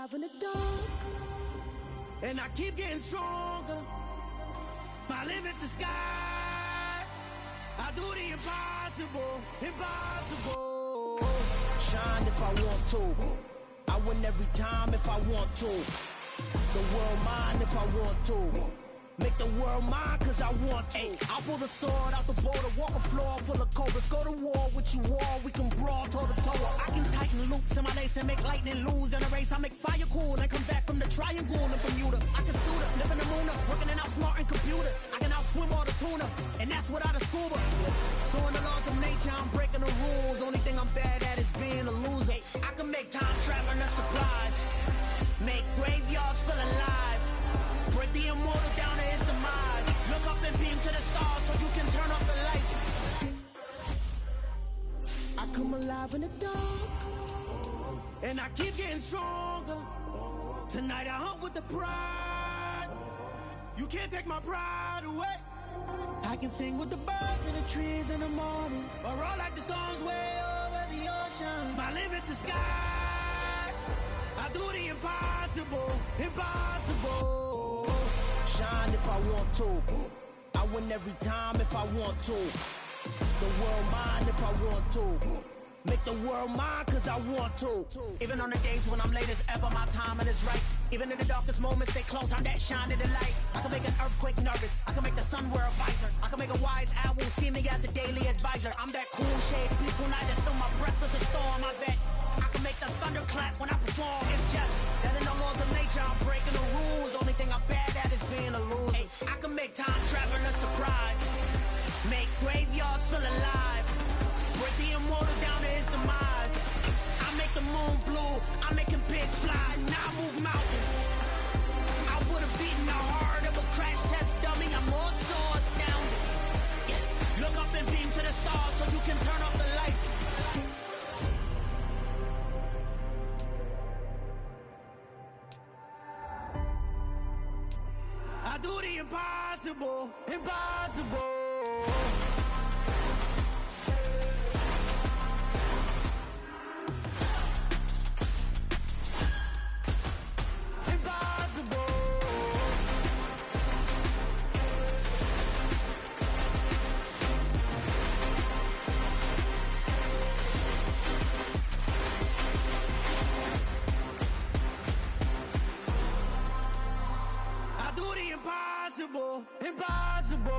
alive in the dark, and I keep getting stronger. My limit's the sky. I do the impossible, impossible. Shine if I want to. I win every time if I want to. The world mine if I want to. Make the world mine cause I want to. Ay, I'll pull the sword out the border, walk a floor full of cobras. Go to war with you all, we can brawl toe to toe. I can tighten loops in my lace and make lightning lose in a race. I make fire cool and come back from the triangle in Bermuda. I can suit up, live in the moon, working and outsmarting computers. I can outswim all the tuna, and that's without a scuba. So in the laws of nature, I'm breaking the rules. Only thing I'm bad at is being a loser. Ay, I can make time traveling and supplies, make graveyards feel alive. Break the immortal down to his demise. Look up and beam to the stars so you can turn off the lights. I come alive in the dark, and I keep getting stronger. Tonight I hunt with the pride. You can't take my pride away. I can sing with the birds and the trees in the morning, or roll like the storms way over the ocean. My limit's the sky. I do the impossible, impossible. Shine if I want to. I win every time if I want to. The world mine if I want to. Make the world mine cause I want to. Even on the days when I'm late as ever, my timing is right. Even in the darkest moments, stay close, I'm that shine of the light. I can make an earthquake nervous, I can make the sun wear a visor. I can make a wise owl see me as a daily advisor. I'm that cool shade, peaceful night that still my breath is a storm, I bet. I can make the thunder clap when I perform. It's just that in the laws of nature, I'm breaking the rules. Only thing I'm bad at is being a loser. Ay, I can make time travel a surprise, make graveyards feel alive. Break the immortal down to his demise. I make the moon blue, I'm making pigs fly. Now I move mountains. I would've beaten the heart of a crash test dummy. I'm more so astounded. Yeah. Look up and beam to the stars so you can turn off the lights. I do the impossible, impossible. Impossible, impossible.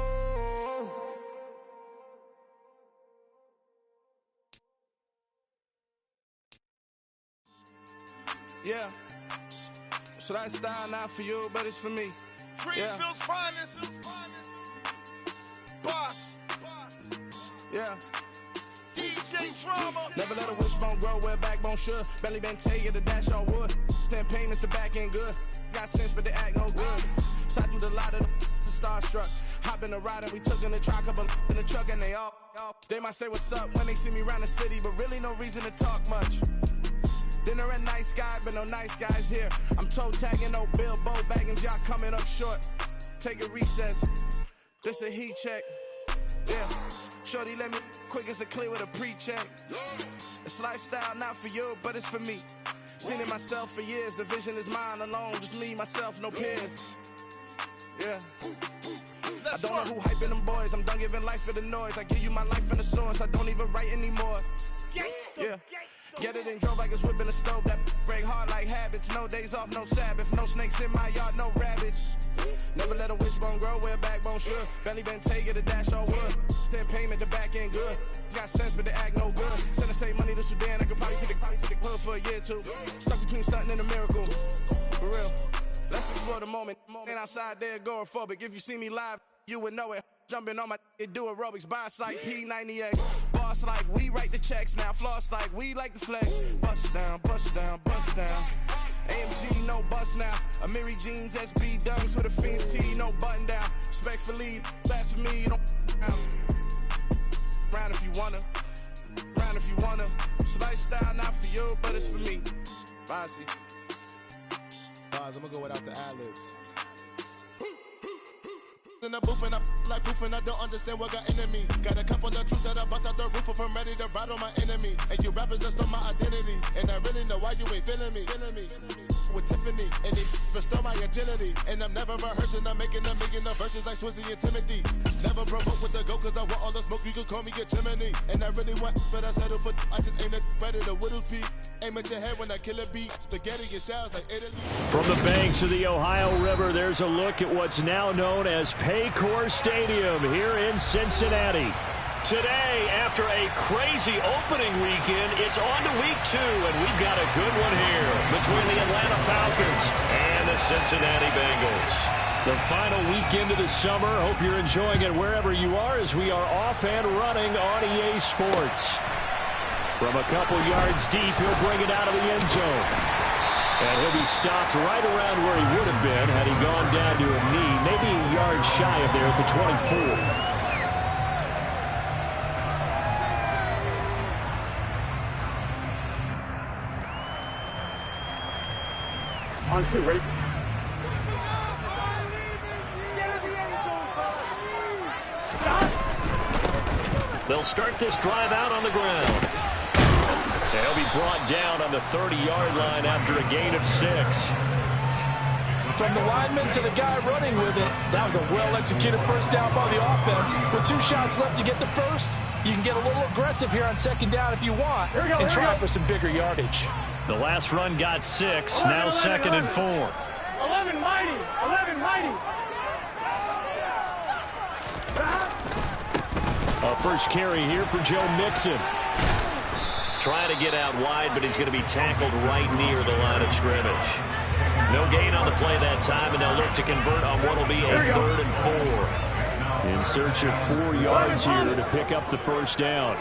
Yeah. So that style not for you, but it's for me. Greenfield's finest. Boss. Yeah. DJ Drama. Never let a wishbone grow where backbone should. Belly been taking the dash on wood. 10 payments, the back end good. Got sense, but they act no good. Shot through the lot of the starstruck. Hop in the ride and we took in the truck, couple in the truck and they all. They might say what's up when they see me around the city, but really no reason to talk much. Dinner at nice guy, but no nice guys here. I'm toe tagging, no Bilbo bagging, y'all coming up short. Take a recess. This a heat check. Yeah. Shorty let me quick as a clear with a pre-check. It's lifestyle not for you, but it's for me. Seen it myself for years. The vision is mine alone. Just me, myself, no peers. Yeah. I don't know who hyping them boys. I'm done giving life for the noise. I give you my life in the source. I don't even write anymore. Yeah. Get it and drove like it's whipping the stove. That break hard like habits. No days off, no Sabbath. No snakes in my yard, no rabbits. Never let a wishbone grow where backbone should. Belly been taking the dash on wood. 10 payment, the back end good. Got sense, but they act no good. Send the same money to Sudan. I could probably take the club for a year or two. Stuck between stunting and a miracle. For real. Let's explore the moment. Ain't outside there agoraphobic. If you see me live, you would know it. Jumping on my do aerobics. Boss like P90X. Boss like we write the checks now. Floss like we like the flex. Bust down, bust down, bust down. AMG, no bust now. Amiri jeans, SB dunks with a Fiends T, no button down. Respectfully, best for me, you don't round if you wanna. Round if you wanna. It's lifestyle not for you, but it's for me. Bossy. Bars, I'm gonna go without the ad-libs. In the booth and I like proof and I don't understand what got into me. Got a couple of truths that I bust out the roof if I'm ready to battle my enemy. And you rappers just on my identity. And I really know why you ain't feeling me. with Tiffany. And they restore my agility. And I'm never rehearsing, I'm making a million of verses like Swizzy and Timothy. Never provoke with the go, cause I want all the smoke, you can call me a chimney. And I really want, but I settle for, I just aim at better the widow's peak. Aim at your head when I kill a beat. Spaghetti and shells like Italy. From the banks of the Ohio River, there's a look at what's now known as Paycor Stadium here in Cincinnati. Today, after a crazy opening weekend, it's on to week 2, and we've got a good one here between the Atlanta Falcons and the Cincinnati Bengals. The final weekend of the summer. Hope you're enjoying it wherever you are as we are off and running on EA Sports. From a couple yards deep, he'll bring it out of the end zone. And he'll be stopped right around where he would have been had he gone down to a knee, maybe a yard shy of there at the 24. On 2, ready? They'll start this drive out on the ground. They'll be brought down on the 30-yard line after a gain of 6. From the lineman to the guy running with it, that was a well-executed first down by the offense. With 2 shots left to get the first, you can get a little aggressive here on second down if you want and try for some bigger yardage. The last run got 6, now 2nd and 4. 11 mighty, 11 mighty. A first carry here for Joe Mixon. Trying to get out wide, but he's going to be tackled right near the line of scrimmage. No gain on the play that time, and they'll look to convert on what will be a 3rd and 4. In search of 4 yards here to pick up the first down.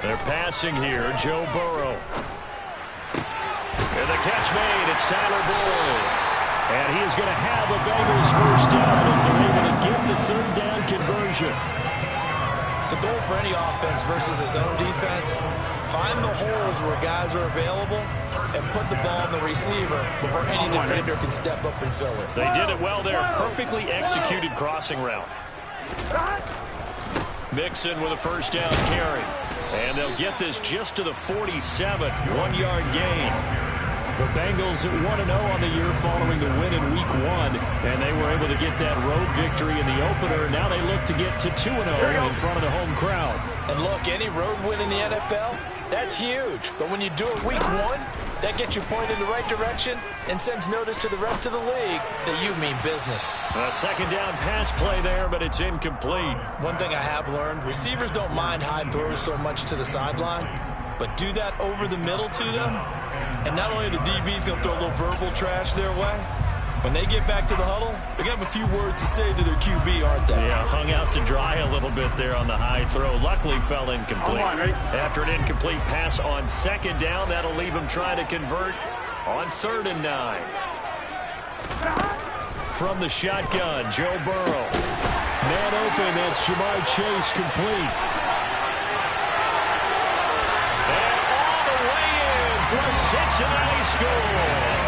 They're passing here, Joe Burrow. And the catch made, it's Tyler Boyd. And he is going to have a Bengals first down as they're able to get the 3rd down conversion. The goal for any offense versus his own defense, find the holes where guys are available and put the ball in the receiver before any defender can step up and fill it. They did it well there. Perfectly executed crossing route. Mixon with a first down carry. And they'll get this just to the 47, 1-yard gain. The Bengals at 1-0 on the year following the win in Week 1. And they were able to get that road victory in the opener. Now they look to get to 2-0 in front of the home crowd. And look, any road win in the NFL, that's huge. But when you do it Week 1, that gets you pointed in the right direction and sends notice to the rest of the league that you mean business. A second down pass play there, but it's incomplete. One thing I have learned, receivers don't mind high throws so much to the sideline, but do that over the middle to them, and not only are the DBs going to throw a little verbal trash their way, when they get back to the huddle, they're going to have a few words to say to their QB, aren't they? Yeah, hung out to dry a little bit there on the high throw. Luckily fell incomplete. After an incomplete pass on second down, that'll leave him trying to convert on 3rd and 9. From the shotgun, Joe Burrow. Man open, that's Jamar Chase complete. And all the way in for a Cincinnati score.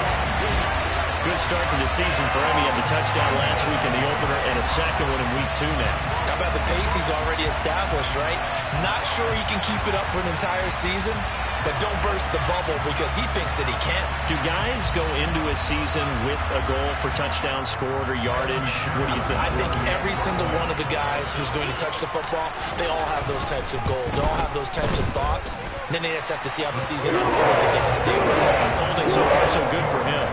Good start to the season for him. He had the touchdown last week in the opener and a second one in Week 2 now. How about the pace he's already established, right? Not sure he can keep it up for an entire season, but don't burst the bubble because he thinks that he can. Do guys go into a season with a goal for touchdown scored or yardage? What do you think? I think every single one of the guys who's going to touch the football, they all have those types of goals. They all have those types of thoughts. And then they just have to see how the season unfolds and they can stay with it. Unfolding so far so good for him.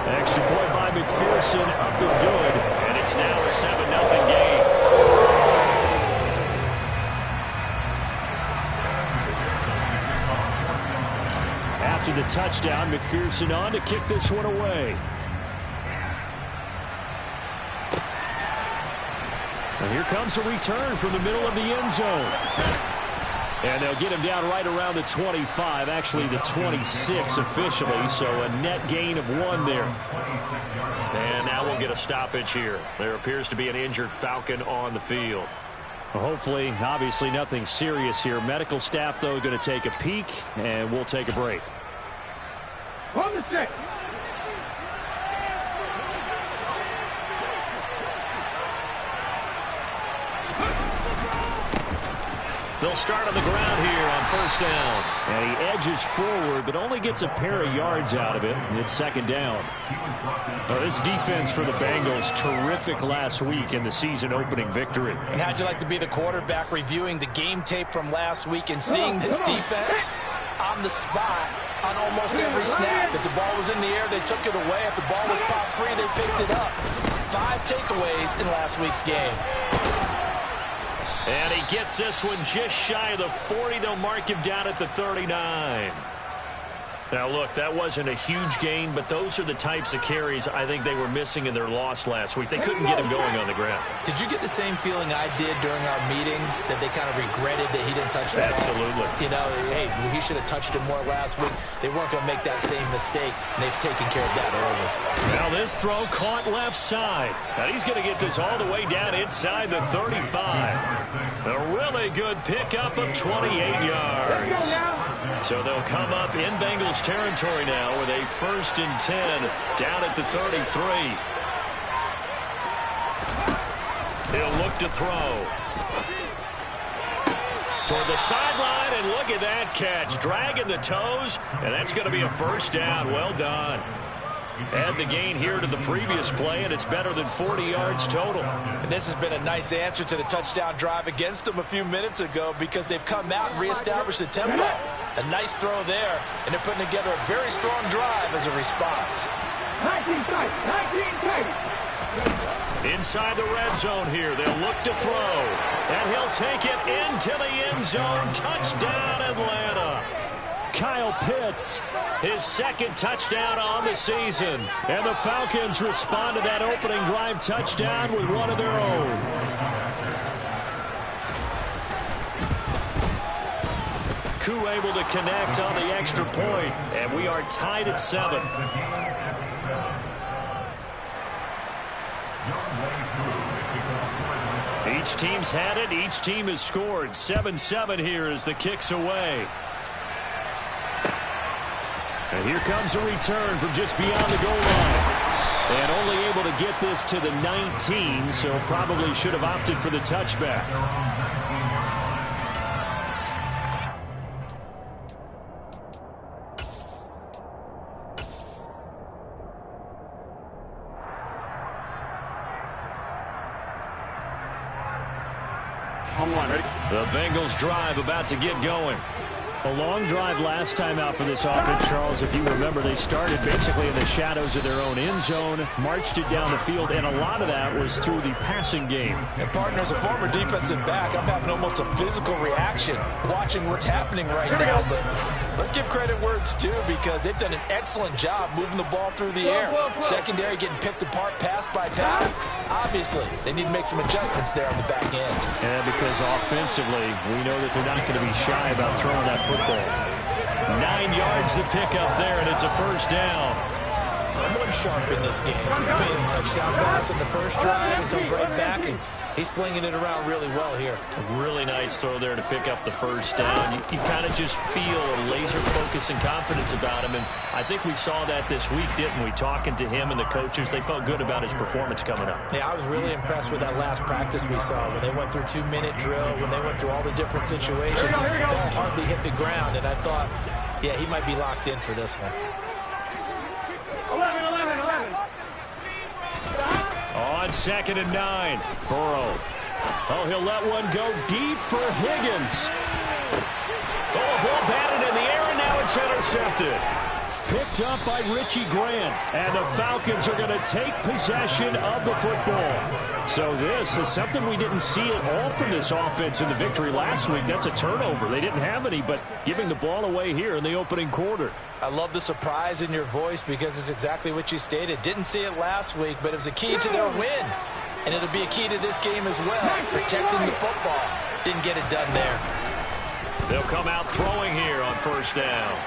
Extra point by McPherson, up and good, and it's now a 7-0 game. After the touchdown, McPherson on to kick this one away. And here comes a return from the middle of the end zone. And they'll get him down right around the 25, actually the 26 officially, so a net gain of 1 there. And now we'll get a stoppage here. There appears to be an injured Falcon on the field. Well, hopefully, obviously nothing serious here. Medical staff, though, going to take a peek, and we'll take a break. On the stick. They'll start on the ground here on first down. And he edges forward, but only gets a pair of yards out of it. And it's second down. Well, this defense for the Bengals, terrific last week in the season-opening victory. And how'd you like to be the quarterback reviewing the game tape from last week and seeing this defense on the spot on almost every snap? If the ball was in the air, they took it away. If the ball was popped free, they picked it up. 5 takeaways in last week's game. And he gets this one just shy of the 40. They'll mark him down at the 39. Now, look, that wasn't a huge gain, but those are the types of carries I think they were missing in their loss last week. They couldn't get him going on the ground. Did you get the same feeling I did during our meetings, that they kind of regretted that he didn't touch the ball? Absolutely. You know, hey, he should have touched it more last week. They weren't going to make that same mistake, and they've taken care of that early. Now this throw caught left side. Now he's going to get this all the way down inside the 35. A really good pickup of 28 yards. So they'll come up in Bengals territory now with a 1st and 10 down at the 33. He'll look to throw. Toward the sideline, and look at that catch. Dragging the toes, and that's going to be a first down. Well done. Add the gain here to the previous play, and it's better than 40 yards total. And this has been a nice answer to the touchdown drive against them a few minutes ago, because they've come out and reestablished the tempo. A nice throw there, and they're putting together a very strong drive as a response. 19 tight, 19 tight. Inside the red zone here, they'll look to throw. And he'll take it into the end zone. Touchdown, Atlanta. Kyle Pitts, his 2nd touchdown on the season. And the Falcons respond to that opening drive touchdown with one of their own. Koo able to connect on the extra point, and we are tied at 7. Each team's had it. Each team has scored. 7-7 here as the kick's away. And here comes a return from just beyond the goal line. And only able to get this to the 19, so probably should have opted for the touchback. The Bengals drive about to get going. A long drive last time out for this offense, Charles. If you remember, they started basically in the shadows of their own end zone, marched it down the field, and a lot of that was through the passing game. And, partner, as a former defensive back, I'm having almost a physical reaction watching what's happening right now. But let's give credit where it's due, because they've done an excellent job moving the ball through the air. Secondary getting picked apart pass by pass. Obviously, they need to make some adjustments there on the back end. And because offensively, we know that they're not going to be shy about throwing that football. 9 yards to pick up there, and it's a first down. Someone sharp in this game. Made a touchdown pass in the first drive and comes right back, and he's flinging it around really well here. A really nice throw there to pick up the first down. You kind of just feel a laser focus and confidence about him, and I think we saw that this week, didn't we? Talking to him and the coaches, they felt good about his performance coming up. Yeah, I was really impressed with that last practice we saw when they went through 2-minute drill, when they went through all the different situations. The ball hardly hit the ground, and I thought, yeah, he might be locked in for this one. 11. On 2nd and 9, Burrow. Oh, he'll let one go deep for Higgins. Oh, ball batted in the air, and now it's intercepted. Picked up by Richie Grant, and the Falcons are going to take possession of the football. So this is something we didn't see at all from this offense in the victory last week. That's a turnover. They didn't have any, but giving the ball away here in the opening quarter. I love the surprise in your voice, because it's exactly what you stated. Didn't see it last week, but it was a key to their win. And it'll be a key to this game as well, protecting the football. Didn't get it done there. They'll come out throwing here on first down.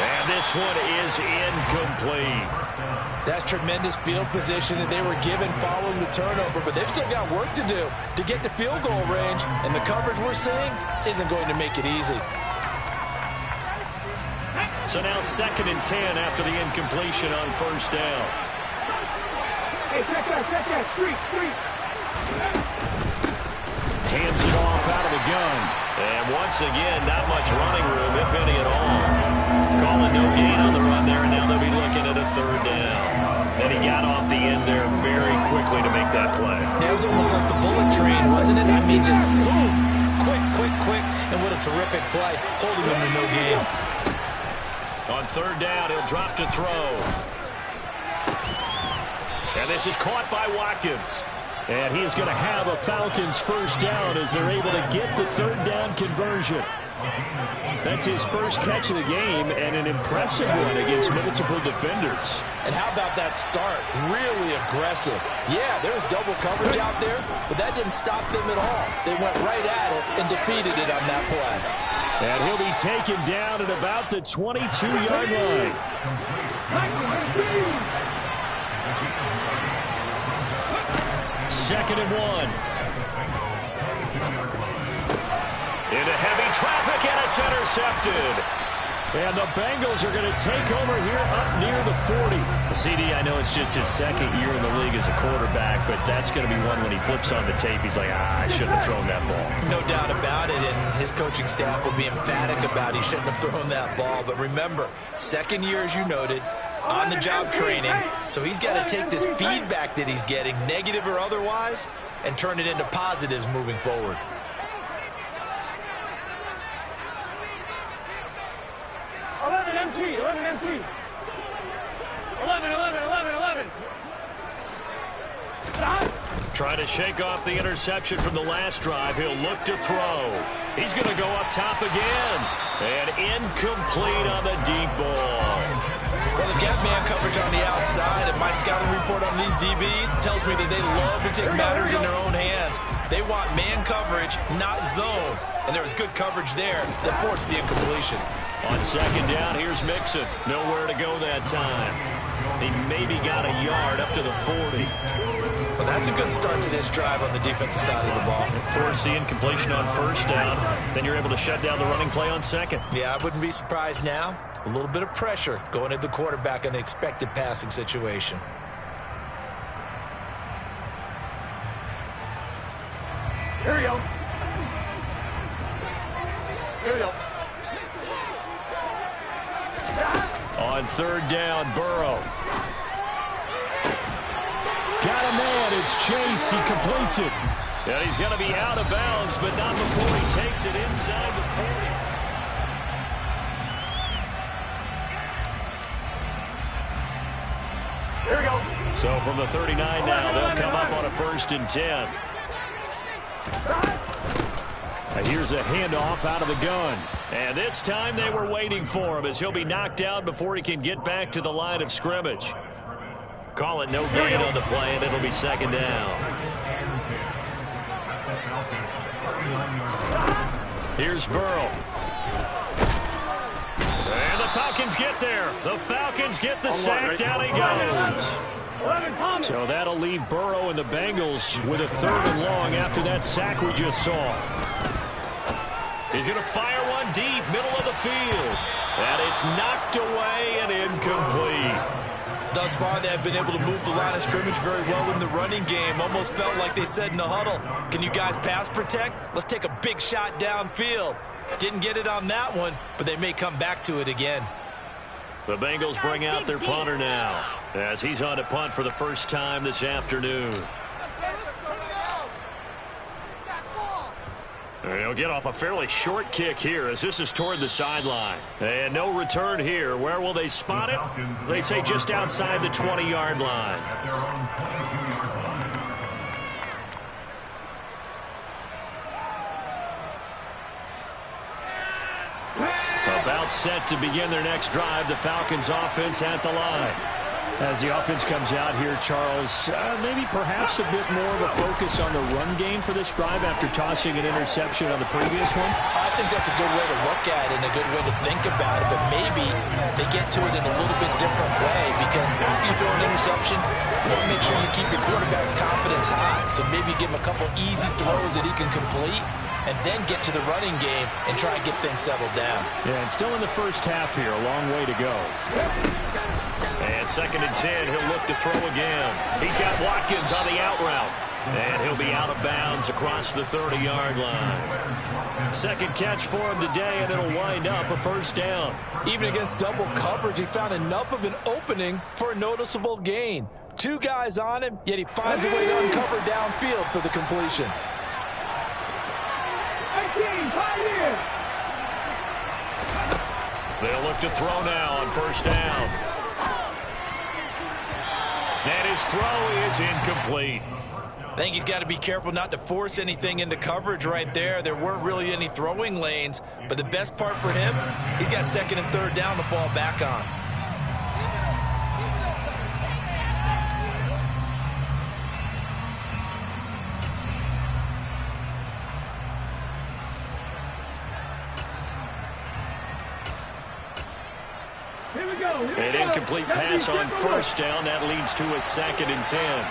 And this one is incomplete. That's tremendous field position that they were given following the turnover, but they've still got work to do to get to field goal range, and the coverage we're seeing isn't going to make it easy. So now 2nd and 10 after the incompletion on first down. Hey, check that, street. Hands it off out of the the gun. And once again, not much running room, if any at all. Calling no gain on the run there, and now they'll be looking at a third down. And he got off the end there very quickly to make that play. It was almost like the bullet train, wasn't it? I mean, just zoom. Quick, and what a terrific play, holding them to no gain. On third down, he'll drop to throw. And this is caught by Watkins. And he's going to have a Falcons first down as they're able to get the third down conversion. That's his first catch of the game and an impressive one against multiple defenders. And how about that start? Really aggressive. Yeah, there was double coverage out there, but that didn't stop them at all. They went right at it and defeated it on that play. And he'll be taken down at about the 22-yard line. Second and 1. Into heavy traffic, and it's intercepted. And the Bengals are going to take over here up near the 40. CD, I know it's just his second year in the league as a quarterback, but that's going to be one when he flips on the tape. He's like, I shouldn't have thrown that ball. No doubt about it, and his coaching staff will be emphatic about he shouldn't have thrown that ball. But remember, second year, as you noted, on-the-job training, so he's got to take this feedback that he's getting, negative or otherwise, and turn it into positives moving forward. MC. 11. Trying to shake off the interception from the last drive. He'll look to throw. He's going to go up top again. And incomplete on the deep ball. Well, they've got man coverage on the outside, and my scouting report on these DBs tells me that they love to take matters in their own hands. They want man coverage, not zone. And there was good coverage there that forced the incompletion. On second down, here's Mixon. Nowhere to go that time. He maybe got a yard up to the 40. Well, that's a good start to this drive on the defensive side of the ball. Force the incompletion on first down. Then you're able to shut down the running play on second. Yeah, I wouldn't be surprised now. A little bit of pressure going at the quarterback in the expected passing situation. Here we go. On third down, Burrow. Got a man. It's Chase. He completes it. And he's going to be out of bounds, but not before he takes it inside the 40. Here we go. So from the 39 now, they'll come up on a 1st and 10. And here's a handoff out of the gun. And this time they were waiting for him as he'll be knocked down before he can get back to the line of scrimmage. Call it no gain on the play, and it'll be second down. Here's Burrow. And the Falcons get there. The Falcons get the sack. Down he goes. So that'll leave Burrow and the Bengals with a 3rd and long after that sack we just saw. He's going to fire one deep, middle of the field. And it's knocked away and incomplete. Thus far, they have been able to move the line of scrimmage very well in the running game. Almost felt like they said in the huddle, can you guys pass protect? Let's take a big shot downfield. Didn't get it on that one, but they may come back to it again. The Bengals bring out their punter now as he's on to punt for the first time this afternoon. He'll get off a fairly short kick here as this is toward the sideline. And no return here. Where will they spot it? They say just outside the 20-yard line. About set to begin their next drive. The Falcons offense at the line. As the offense comes out here, Charles, maybe perhaps a bit more of a focus on the run game for this drive after tossing an interception on the previous one? I think that's a good way to look at it and a good way to think about it, but maybe they get to it in a little bit different way because after you throw an interception, you want to make sure you keep your quarterback's confidence high. So maybe give him a couple easy throws that he can complete and then get to the running game and try and get things settled down. Yeah, and still in the first half here, a long way to go. And 2nd and 10, he'll look to throw again. He's got Watkins on the out route. And he'll be out of bounds across the 30-yard line. Second catch for him today, and it'll wind up a first down. Even against double coverage, he found enough of an opening for a noticeable gain. 2 guys on him, yet he finds a way to uncover downfield for the completion. They'll look to throw now on first down. And his throw is incomplete. I think he's got to be careful not to force anything into coverage right there. There weren't really any throwing lanes, but the best part for him, he's got 2nd and 3rd down to fall back on. An incomplete pass on first down. That leads to a 2nd and 10.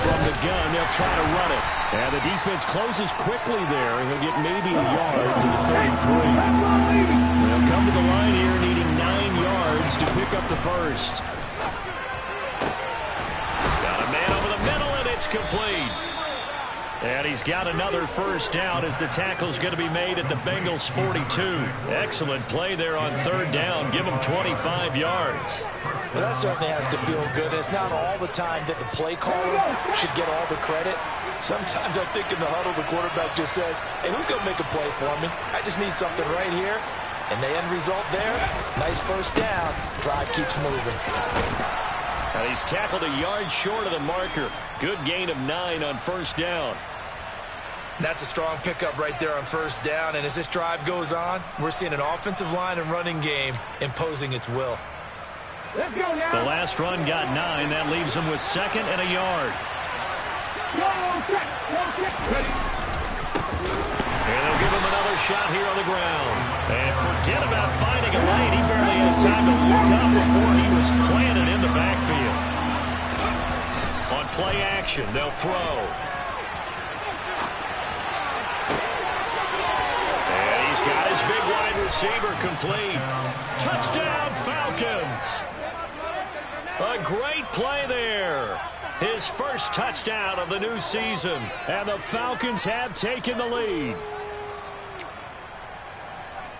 From the gun, they'll try to run it. And the defense closes quickly there. He'll get maybe a yard to the 33. They'll come to the line here needing 9 yards to pick up the first. Got a man over the middle, and it's complete. And he's got another first down as the tackle's going to be made at the Bengals' 42. Excellent play there on 3rd down. Give him 25 yards. Well, that certainly has to feel good. It's not all the time that the play caller should get all the credit. Sometimes I think in the huddle, the quarterback just says, hey, who's going to make a play for me? I just need something right here. And the end result there, nice first down. Drive keeps moving. And he's tackled a yard short of the marker. Good gain of 9 on first down. That's a strong pickup right there on first down. And as this drive goes on, we're seeing an offensive line and running game imposing its will. Let's go now. The last run got 9. That leaves him with 2nd and a yard. And they'll give him another shot here on the ground. And forget about finding a lane. He barely had time to look up before he was planted in the backfield. On play action, they'll throw. And he's got his big wide receiver complete. Touchdown, Falcons. A great play there. His first touchdown of the new season. And the Falcons have taken the lead.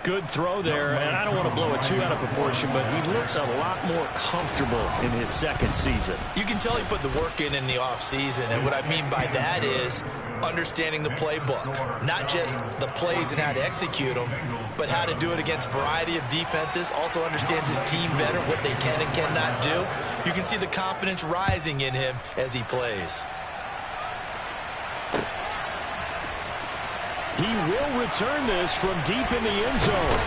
Good throw there, and I don't want to blow it too out of proportion, but he looks a lot more comfortable in his 2nd season. You can tell he put the work in the offseason, and what I mean by that is understanding the playbook. Not just the plays and how to execute them, but how to do it against a variety of defenses. Also understands his team better, what they can and cannot do. You can see the confidence rising in him as he plays. He will return this from deep in the end zone.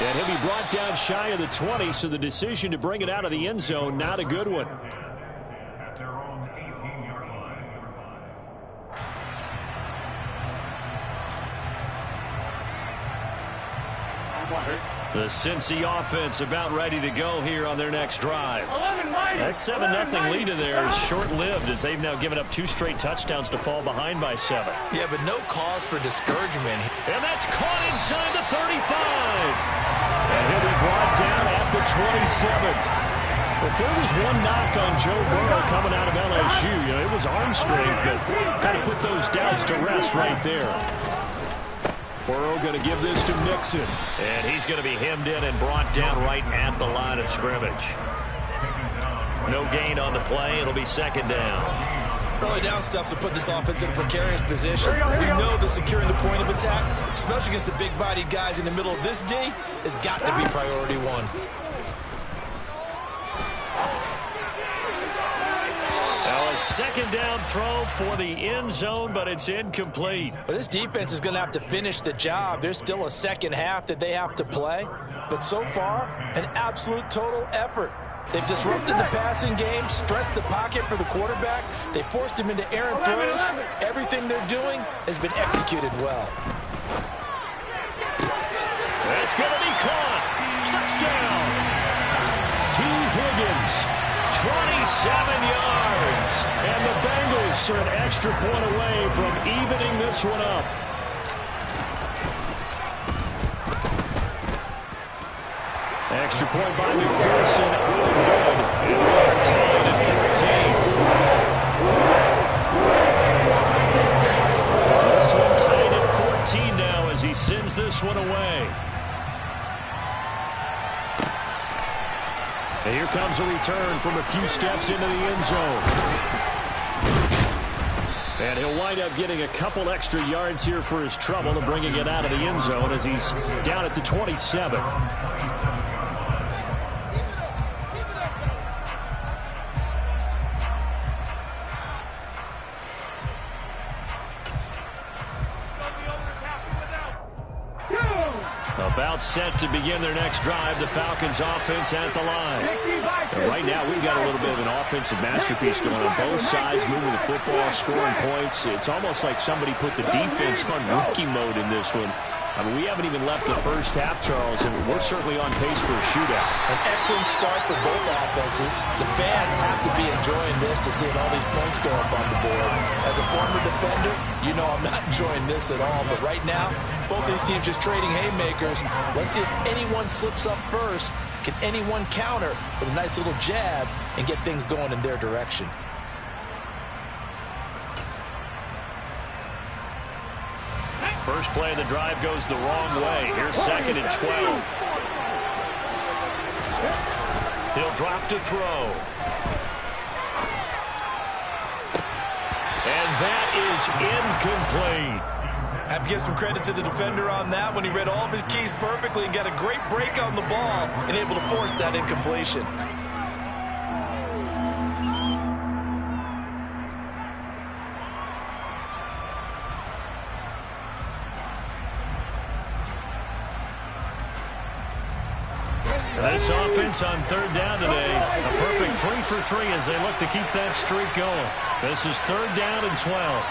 And he'll be brought down shy of the 20, so the decision to bring it out of the end zone, not a good one. The Cincy offense about ready to go here on their next drive. That 7-0 lead of theirs short-lived as they've now given up 2 straight touchdowns to fall behind by 7. Yeah, but no cause for discouragement. And that's caught inside the 35. And he'll be brought down at the 27. If there was one knock on Joe Burrow coming out of LSU, it was arm strength, but kind of put those doubts to rest right there. Burrow going to give this to Mixon. And he's going to be hemmed in and brought down right at the line of scrimmage. No gain on the play. It'll be 2nd down. Early down stuff to put this offense in a precarious position. We know that securing the point of attack, especially against the big-bodied guys in the middle of this D, has got to be priority 1. Now a 2nd down throw for the end zone, but it's incomplete. Well, this defense is going to have to finish the job. There's still a second half that they have to play. But so far, an absolute total effort. They've disrupted the passing game, stressed the pocket for the quarterback. They forced him into errant throws. Everything they're doing has been executed well. That's going to be caught. Touchdown. T. Higgins, 27 yards. And the Bengals are an extra point away from evening this one up. Extra point by McPherson. Good. And we're tied at 14. This one tied at 14 now as he sends this one away. And here comes a return from a few steps into the end zone. And he'll wind up getting a couple extra yards here for his trouble and bringing it out of the end zone as he's down at the 27. About set to begin their next drive, the Falcons offense at the line. And right now, we've got a little bit of an offensive masterpiece going on both sides, moving the football, scoring points. It's almost like somebody put the defense on rookie mode in this one. I mean, we haven't even left the first half, Charles, and we're certainly on pace for a shootout. An excellent start for both offenses. The fans have to be enjoying this to see all these points go up on the board. As a former defender, you know I'm not enjoying this at all. But right now, both these teams just trading haymakers. Let's see if anyone slips up first. Can anyone counter with a nice little jab and get things going in their direction? First play of the drive goes the wrong way. Here's 2nd and 12. He'll drop to throw. And that is incomplete. I have to give some credit to the defender on that when he read all of his keys perfectly and got a great break on the ball and able to force that incompletion. This offense on 3rd down today, a perfect 3 for 3 as they look to keep that streak going. This is 3rd down and 12.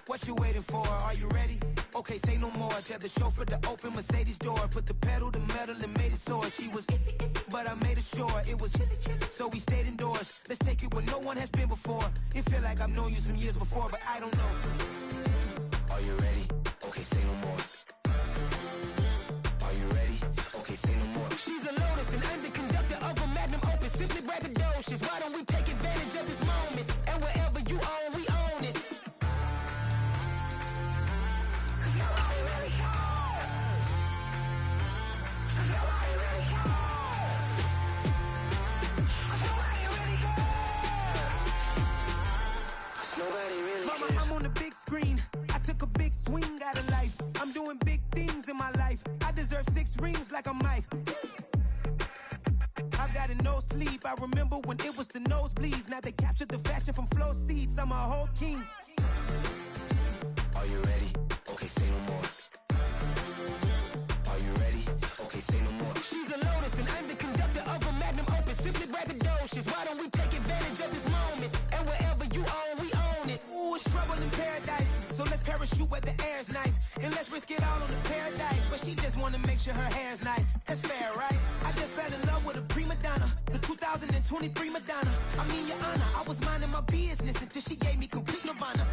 What you waiting for? Are you ready? Okay, say no more. Tell the chauffeur to open Mercedes door. Put the pedal to metal and made it soar. She was, but I made it sure it was. So we stayed indoors. Let's take it where no one has been before. It feel like I've known you some years before, but I don't know. Are you ready? Okay, say no more. Are you ready? Okay, say no more. She's a Lotus and I'm the conductor of a Magnum Opus. Simply braggadocious. Why don't we take advantage of this moment? And wherever you own, we own it. Mama, I'm on the big screen. I took a big swing out of life. I'm doing big things in my life. I deserve 6 rings like I'm Mike. I've got no sleep. I remember when it was the nosebleeds. Now they captured the fashion from flow seats. I'm a whole king. Are you ready? Okay, say no more. Are you ready? Okay, say no more. She's a Lotus and I'm the conductor of a Magnum Opus. Simply braggadocious. Why don't we take advantage of this moment? And wherever you own, we own it. Ooh, it's trouble in paradise. So let's parachute where the air's nice. And let's risk it all on the paradise. But she just wanna make sure her hair's nice. That's fair, right? I just fell in love with a prima donna. The 2023 Madonna. I mean, your honor, I was minding my business until she gave me complete nirvana.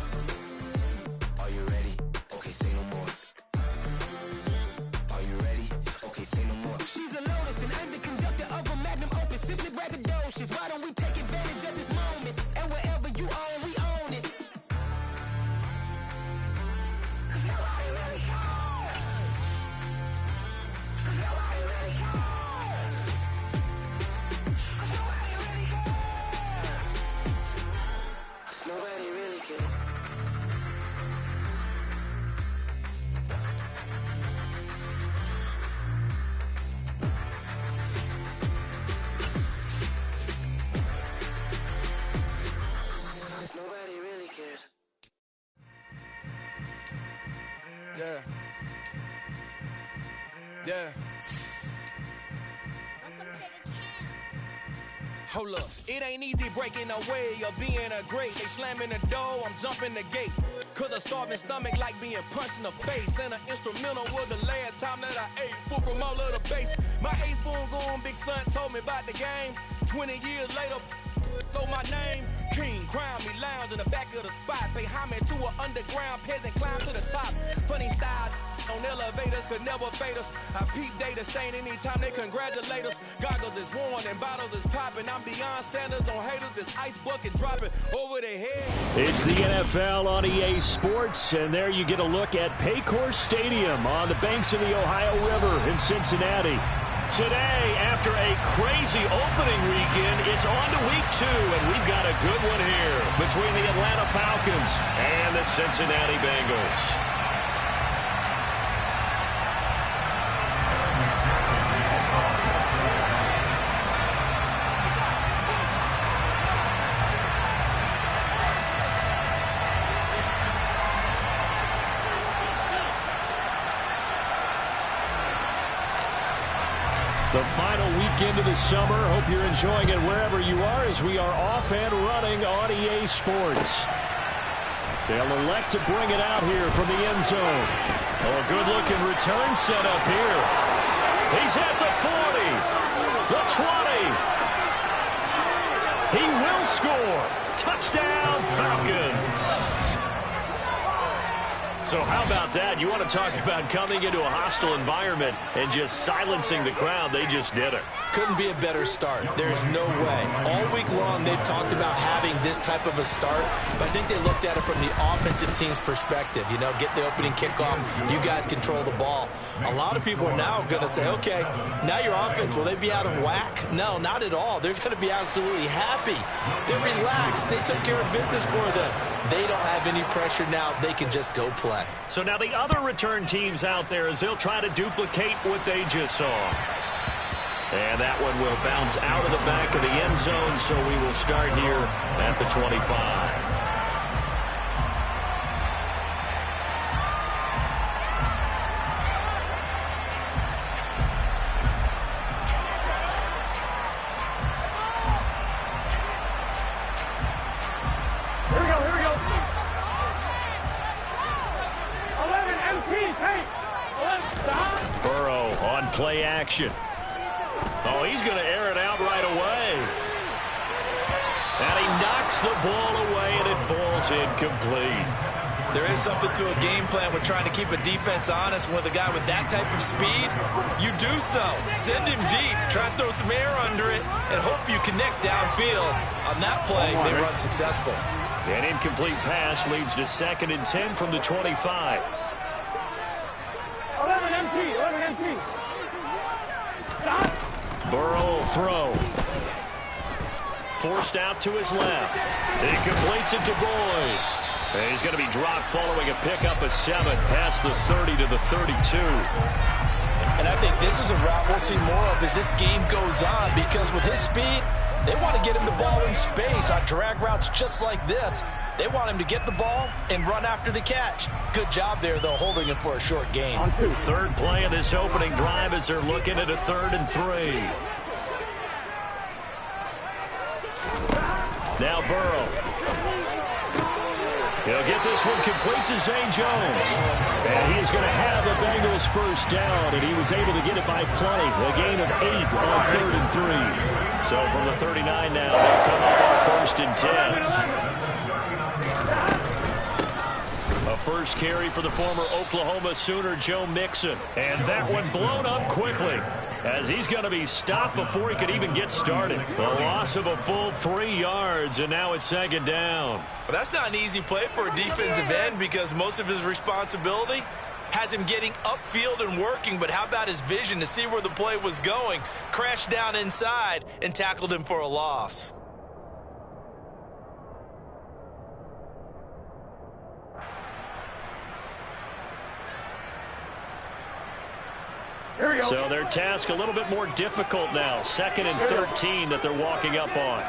Are you ready? Okay, say no more. Are you ready? Okay, say no more. She's a Lotus and I'm the conductor of a Magnum Opus. Simply braggadocious. Why don't we take advantage of this moment? And wherever you own, we own it. Nobody really cares. Nobody really cares. Nobody really cares. Nobody really cares. Yeah. Hold up, it ain't easy breaking away or being a great. They slamming the door, I'm jumping the gate. Cause a starving stomach like being punched in the face. And an instrumental was the last time that I ate. Food from all of the base. My ace boom going, big son told me about the game. 20 years later, know my name. King, crown me, lounge in the back of the spot. Pay homage to an underground peasant, climb to the top. Funny style on elevators could never fade us. I peep data stain anytime they congratulate us. Goggles is worn and bottles is popping. I'm beyond Sanders on haters. This ice bucket dropping over their head. It's the NFL on EA Sports, and there you get a look at Paycor Stadium on the banks of the Ohio River in Cincinnati. Today, after a crazy opening weekend, it's on to week 2, and we've got a good one here between the Atlanta Falcons and the Cincinnati Bengals. The final weekend of the summer. Hope you're enjoying it wherever you are as we are off and running on EA Sports. They'll elect to bring it out here from the end zone. Oh, a good-looking return set up here. He's at the 40, the 20. He will score. Touchdown, Falcons. So how about that? You want to talk about coming into a hostile environment and just silencing the crowd. They just did it. Couldn't be a better start. There's no way. All week long, they've talked about having this type of a start, but I think they looked at it from the offensive team's perspective. You know, get the opening kickoff. You guys control the ball. A lot of people are now going to say, okay, now your offense, will they be out of whack? No, not at all. They're going to be absolutely happy. They're relaxed. They took care of business for them. They don't have any pressure now. They can just go play. So now the other return teams out there, as they'll try to duplicate what they just saw. And that one will bounce out of the back of the end zone, so we will start here at the 25. Play action. Oh, he's going to air it out right away. And he knocks the ball away, and it falls incomplete. There is something to a game plan with trying to keep a defense honest. With a guy with that type of speed, you do so. Send him deep. Try and throw some air under it and hope you connect downfield. On that play, they run successful. An incomplete pass leads to 2nd and 10 from the 25. 11 MT. Burrow will throw. Forced out to his left. He completes it to Boyd. And he's going to be dropped following a pickup of 7 past the 30 to the 32. And I think this is a route we'll see more of as this game goes on, because with his speed, they want to get him the ball in space on drag routes just like this. They want him to get the ball and run after the catch. Good job there, though, holding him for a short gain. Third play of this opening drive as they're looking at a 3rd and 3. Now Burrow. He'll get this one complete to Zay Jones. And he's going to have the Bengals first down, and he was able to get it by plenty. A gain of 8 on 3rd and 3. So from the 39 now, they'll come up on 1st and 10. A first carry for the former Oklahoma Sooner, Joe Mixon. And that one blown up quickly, as he's going to be stopped before he could even get started. The loss of a full 3 yards, and now it's 2nd down. Well, that's not an easy play for a defensive end, because most of his responsibility has him getting upfield and working. But how about his vision to see where the play was going? Crashed down inside and tackled him for a loss. So their task a little bit more difficult now. 2nd and 13 that they're walking up on.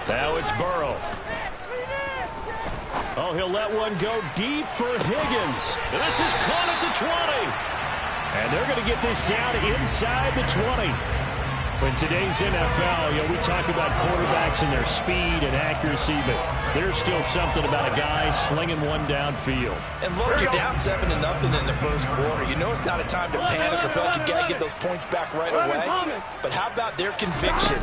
Now it's Burrow. Oh, he'll let one go deep for Higgins. And this is caught at the 20. And they're going to get this down inside the 20. In today's NFL, we talk about quarterbacks and their speed and accuracy, but there's still something about a guy slinging one downfield. And look, you're down 7-0 in the first quarter. You know it's not a time to panic or feel like you got to get those points back right away. But how about their conviction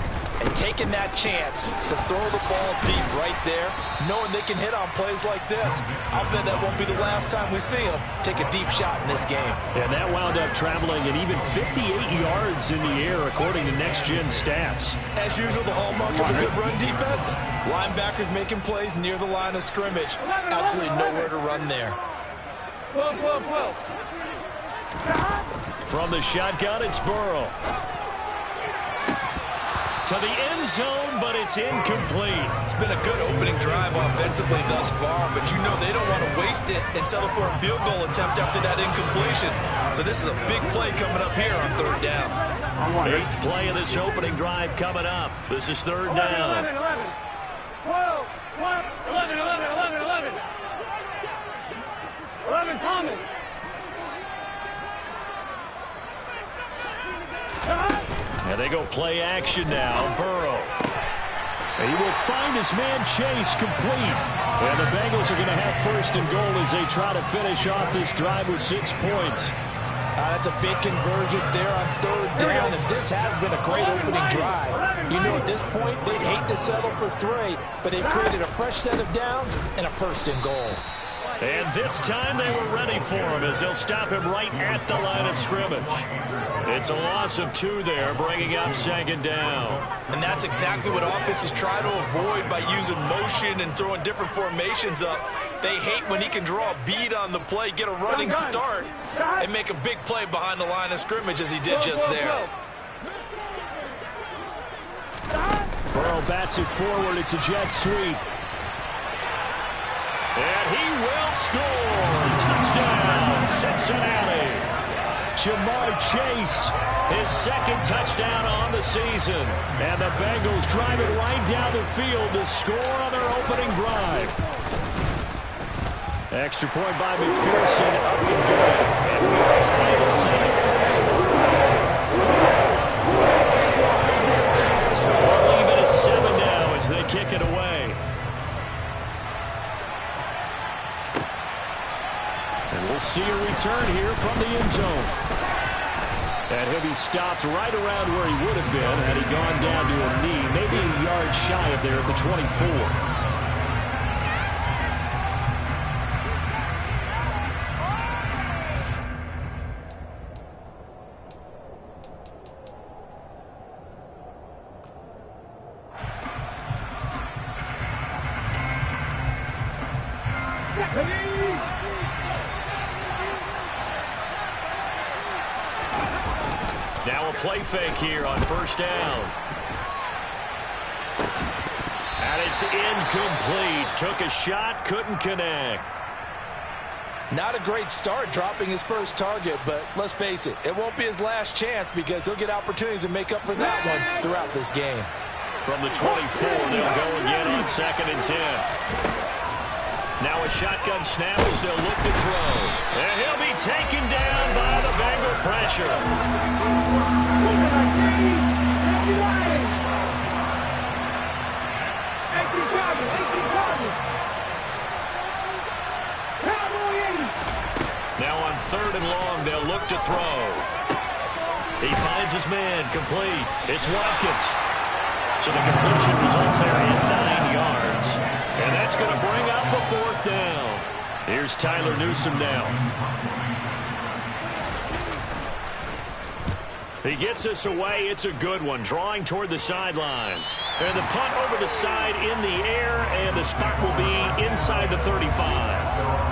and taking that chance to throw the ball deep right there, knowing they can hit on plays like this? I'll bet that won't be the last time we see them take a deep shot in this game. And that wound up traveling at even 58 yards in the air, according to next-gen stats. As usual, the hallmark of a good run defense, linebackers making plays near the line of scrimmage. Absolutely nowhere to run there. From the shotgun, it's Burrow. To the end zone, but it's incomplete. It's been a good opening drive offensively thus far, but you know they don't want to waste it and settle for a field goal attempt after that incompletion. So this is a big play coming up here on third down. 8th play of this opening drive coming up. This is third down. 11, 12, 11, 11, Thomas. And they go play action now. Burrow. And he will find his man Chase complete. And the Bengals are going to have first and goal as they try to finish off this drive with 6 points. That's a big conversion there on third down, and this has been a great opening drive. You know, at this point, they'd hate to settle for 3, but they've created a fresh set of downs and a first and goal. And this time they were ready for him as they'll stop him right at the line of scrimmage. It's a loss of 2 there, bringing up second down. And that's exactly what offenses try to avoid by using motion and throwing different formations up. They hate when he can draw a bead on the play, get a running start, and make a big play behind the line of scrimmage as he did just there. Burrow bats it forward. It's a jet sweep. And he will score. Touchdown, Cincinnati. Jamar Chase, his second touchdown on the season. And the Bengals drive it right down the field to score on their opening drive. Extra point by McPherson. Up and good. And we are tied at 7. So we'll leave it at 7 now as they kick it away. And we'll see a return here from the end zone. And he'll be stopped right around where he would have been had he gone down to a knee, maybe a yard shy of there at the 24. Now a play fake here on first down. And it's incomplete. Took a shot, couldn't connect. Not a great start dropping his first target, but let's face it, it won't be his last chance because he'll get opportunities to make up for that one throughout this game. From the 24, they'll go again on 2nd and 10. Now a shotgun snap as they'll look to throw. And he'll be taken down by the Bengal pressure. Now on 3rd and long, they'll look to throw. He finds his man complete. It's Watkins. So the completion results there at 9 yards. And that's going to bring up a 4th down. Here's Tyler Newsome now. He gets us away. It's a good one. Drawing toward the sidelines. And the punt over the side in the air. And the spot will be inside the 35.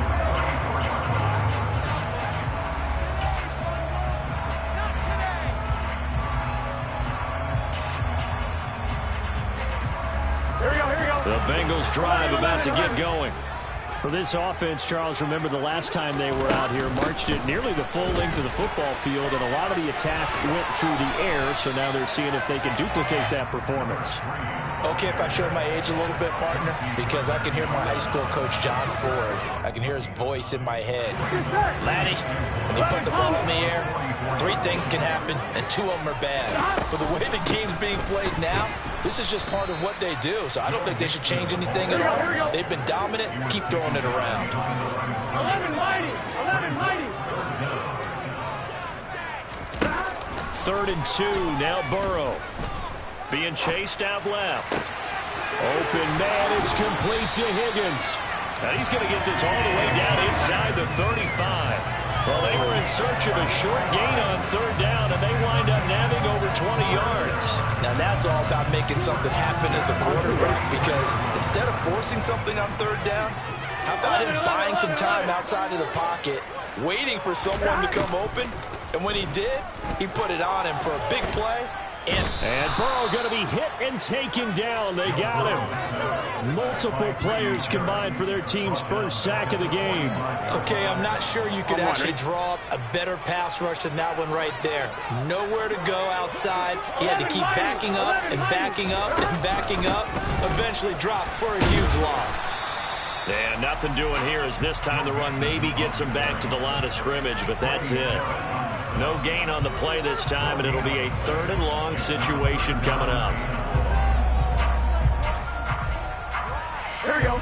The Bengals drive about to get going. For this offense, Charles, remember the last time they were out here, marched it nearly the full length of the football field, and a lot of the attack went through the air, so now they're seeing if they can duplicate that performance. Okay, if I showed my age a little bit, partner, because I can hear my high school coach, John Ford. I can hear his voice in my head. Laddie, when you put the ball in the air, 3 things can happen, and 2 of them are bad. For the way the game's being played now, this is just part of what they do, so I don't think they should change anything at all. They've been dominant. Keep throwing it around. 11 mighty. 11 mighty. 3rd and 2, now Burrow. Being chased out left. Open man, it's complete to Higgins. And he's going to get this all the way down inside the 35. Well, they were in search of a short gain on 3rd down, and they wind up nabbing over 20 yards. Now, that's all about making something happen as a quarterback, because instead of forcing something on 3rd down, how about him buying some time outside of the pocket, waiting for someone to come open, and when he did, he put it on him for a big play. And Burrow going to be hit and taken down. They got him. Multiple players combined for their team's first sack of the game. Okay, I'm not sure you could actually draw up a better pass rush than that one right there. Nowhere to go outside. He had to keep backing up and backing up and backing up. Eventually dropped for a huge loss. And nothing doing here as this time the run maybe gets him back to the line of scrimmage, but that's it. No gain on the play this time, and it'll be a 3rd and long situation coming up. Here we go.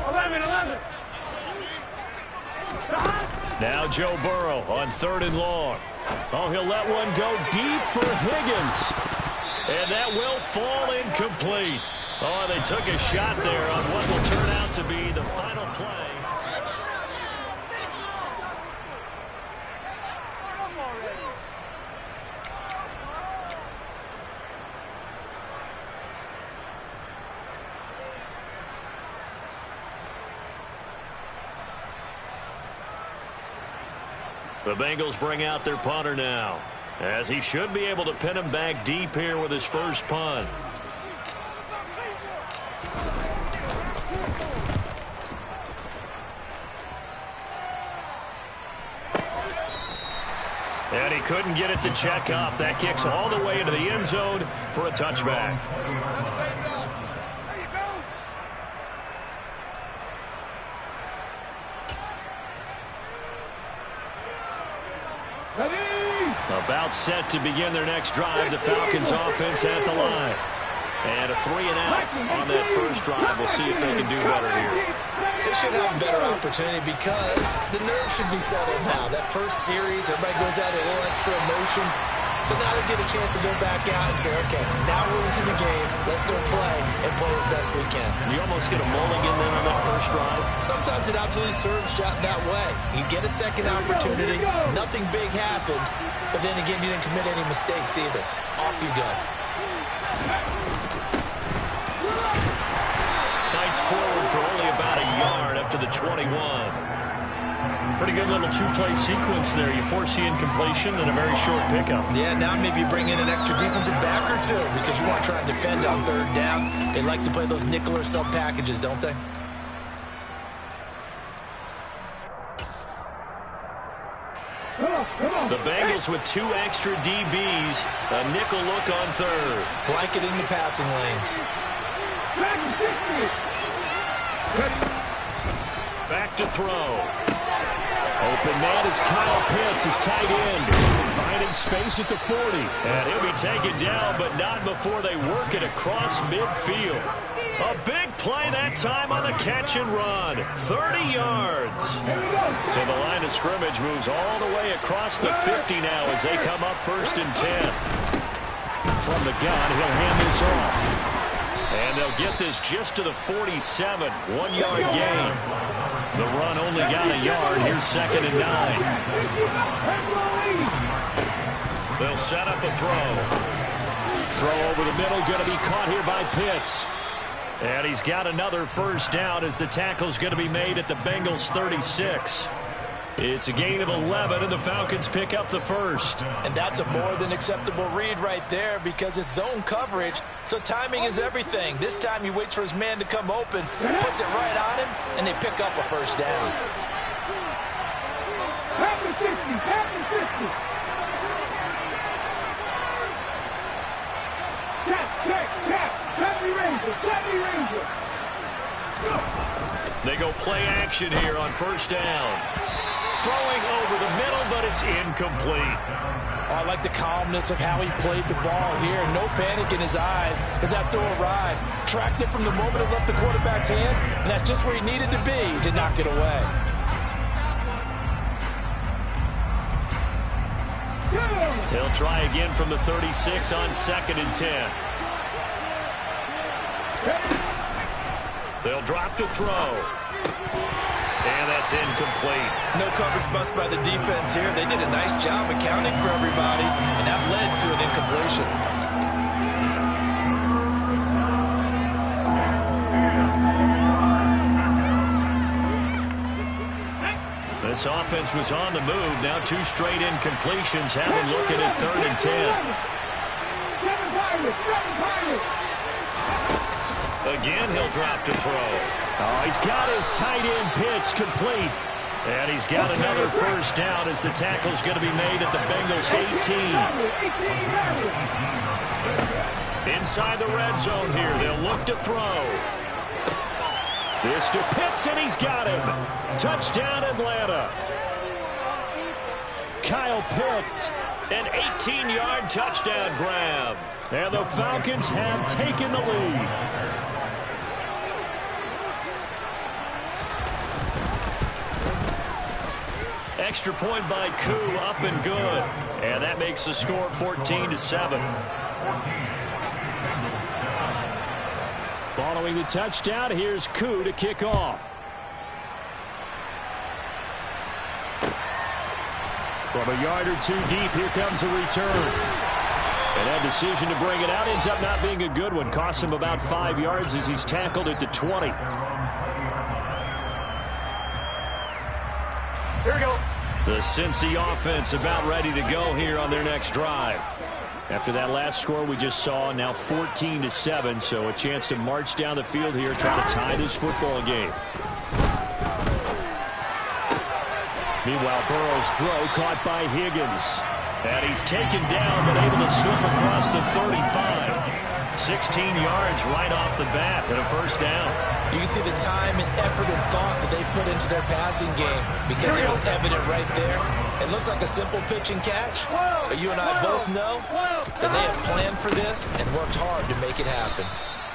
11. Now Joe Burrow on 3rd and long. Oh, he'll let one go deep for Higgins. And that will fall incomplete. Oh, they took a shot there on what will turn out to be the final play. The Bengals bring out their punter now, as he should be able to pin him back deep here with his first punt. And he couldn't get it to check up. That kicks all the way into the end zone for a touchback. About set to begin their next drive. The Falcons offense at the line. And a 3-and-out on that first drive. We'll see if they can do better here. They should have a better opportunity because the nerves should be settled now. That first series, everybody goes out a little extra emotion. So now they get a chance to go back out and say, okay, now we're into the game. Let's go play and play as best we can. You almost get a mulligan then on that first drive. Sometimes it absolutely serves that way. You get a second opportunity. Nothing big happened. But then again, you didn't commit any mistakes either. Off you go. Fights forward for only about a yard up to the 21. Pretty good little 2-play sequence there. You force the incompletion and a very short pickup. Yeah, now maybe you bring in an extra defensive back or 2 because you want to try and defend on 3rd down. They like to play those nickel or sub packages, don't they? The Bengals with 2 extra DBs. A nickel look on 3rd. Blanketing the passing lanes. Back to throw. Open man is Kyle Pitts, his tight end. Finding space at the 40. And he'll be taken down, but not before they work it across midfield. A big play that time on the catch and run. 30 yards. So the line of scrimmage moves all the way across the 50 now as they come up 1st and 10. From the gun, he'll hand this off. And they'll get this just to the 47. 1-yard gain. The run only got a yard. Here's 2nd and 9. They'll set up a throw. Throw over the middle. Going to be caught here by Pitts. And he's got another first down as the tackle's going to be made at the Bengals 36. It's a gain of 11, and the Falcons pick up the first. And that's a more than acceptable read right there because it's zone coverage, so timing is everything. This time he waits for his man to come open, puts it right on him, and they pick up a first down. They go play action here on first down. Throwing over the middle, but it's incomplete. Oh, I like the calmness of how he played the ball here. No panic in his eyes as that throw arrived. Tracked it from the moment it left the quarterback's hand, and that's just where he needed to be to knock it away. He'll try again from the 36 on 2nd and 10. They'll drop to throw. And that's incomplete. No coverage bust by the defense here. They did a nice job accounting for everybody, and that led to an incompletion. This offense was on the move. Now 2 straight incompletions have them looking at 3rd and 10. Again, he'll drop to throw. Oh, he's got his tight end pitch complete. And he's got another first down as the tackle's going to be made at the Bengals 18. Inside the red zone here. They'll look to throw. This to Pitts, and he's got him. Touchdown, Atlanta. Kyle Pitts, an 18-yard touchdown grab. And the Falcons have taken the lead. Extra point by Koo, up and good. And that makes the score 14-7. Following the touchdown, here's Koo to kick off. From a yard or 2 deep, here comes a return. And that decision to bring it out ends up not being a good one. Costs him about 5 yards as he's tackled at the 20. Here we go. The Cincy offense about ready to go here on their next drive. After that last score we just saw, now 14-7, so a chance to march down the field here, try to tie this football game. Meanwhile, Burrow's throw caught by Higgins. And he's taken down, but able to slip across the 35. 16 yards right off the bat and a first down. You can see the time and effort and thought that they put into their passing game because it was evident right there. It looks like a simple pitch and catch, but you and I both know that they have planned for this and worked hard to make it happen.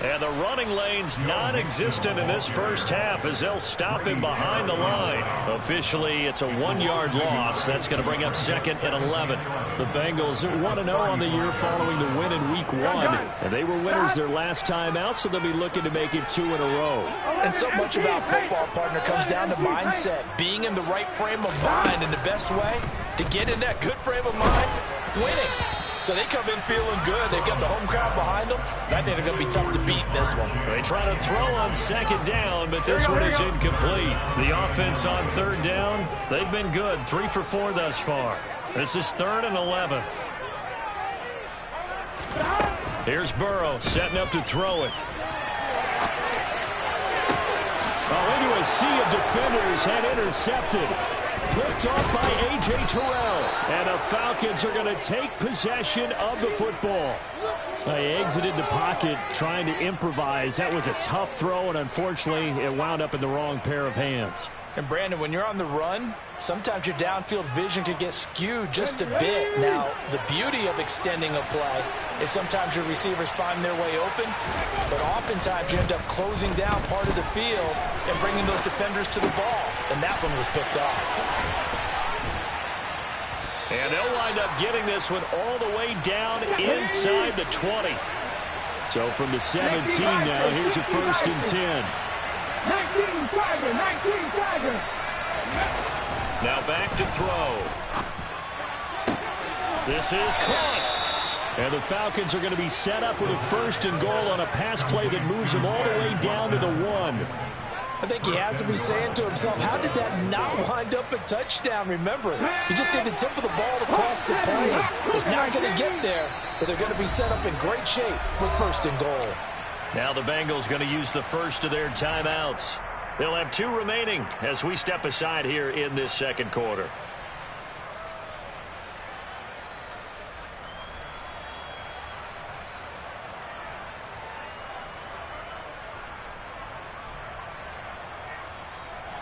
And the running lane's non-existent in this first half as they'll stop him behind the line. Officially, it's a 1-yard loss. That's going to bring up 2nd and 11. The Bengals 1-0 on the year following the win in Week 1. And they were winners their last time out, so they'll be looking to make it 2 in a row. And so much about football, partner, comes down to mindset. Being in the right frame of mind, and the best way to get in that good frame of mind, winning. So they come in feeling good. They've got the home crowd behind them. I think they're going to be tough to beat in this one. They try to throw on 2nd down, but this one is incomplete. The offense on 3rd down, they've been good. 3 for 4 thus far. This is 3rd and 11. Here's Burrow setting up to throw it. Oh, into a sea of defenders and intercepted. Picked off by A.J. Terrell. And the Falcons are going to take possession of the football. They exited the pocket trying to improvise. That was a tough throw, and unfortunately, it wound up in the wrong pair of hands. And, Brandon, when you're on the run, sometimes your downfield vision can get skewed just a bit. Now, the beauty of extending a play is sometimes your receivers find their way open, but oftentimes you end up closing down part of the field and bringing those defenders to the ball, and that one was picked off. And they'll wind up getting this one all the way down inside the 20. So from the 17 now, here's a 1st and 10. 19 Tiger. Now back to throw. This is caught. And the Falcons are going to be set up with a 1st and goal on a pass play that moves them all the way down to the 1. I think he has to be saying to himself, how did that not wind up a touchdown? Remember, he just did the tip of the ball to cross the plane. It's not going to get there, but they're going to be set up in great shape with 1st and goal. Now the Bengals going to use the first of their timeouts. They'll have 2 remaining as we step aside here in this 2nd quarter.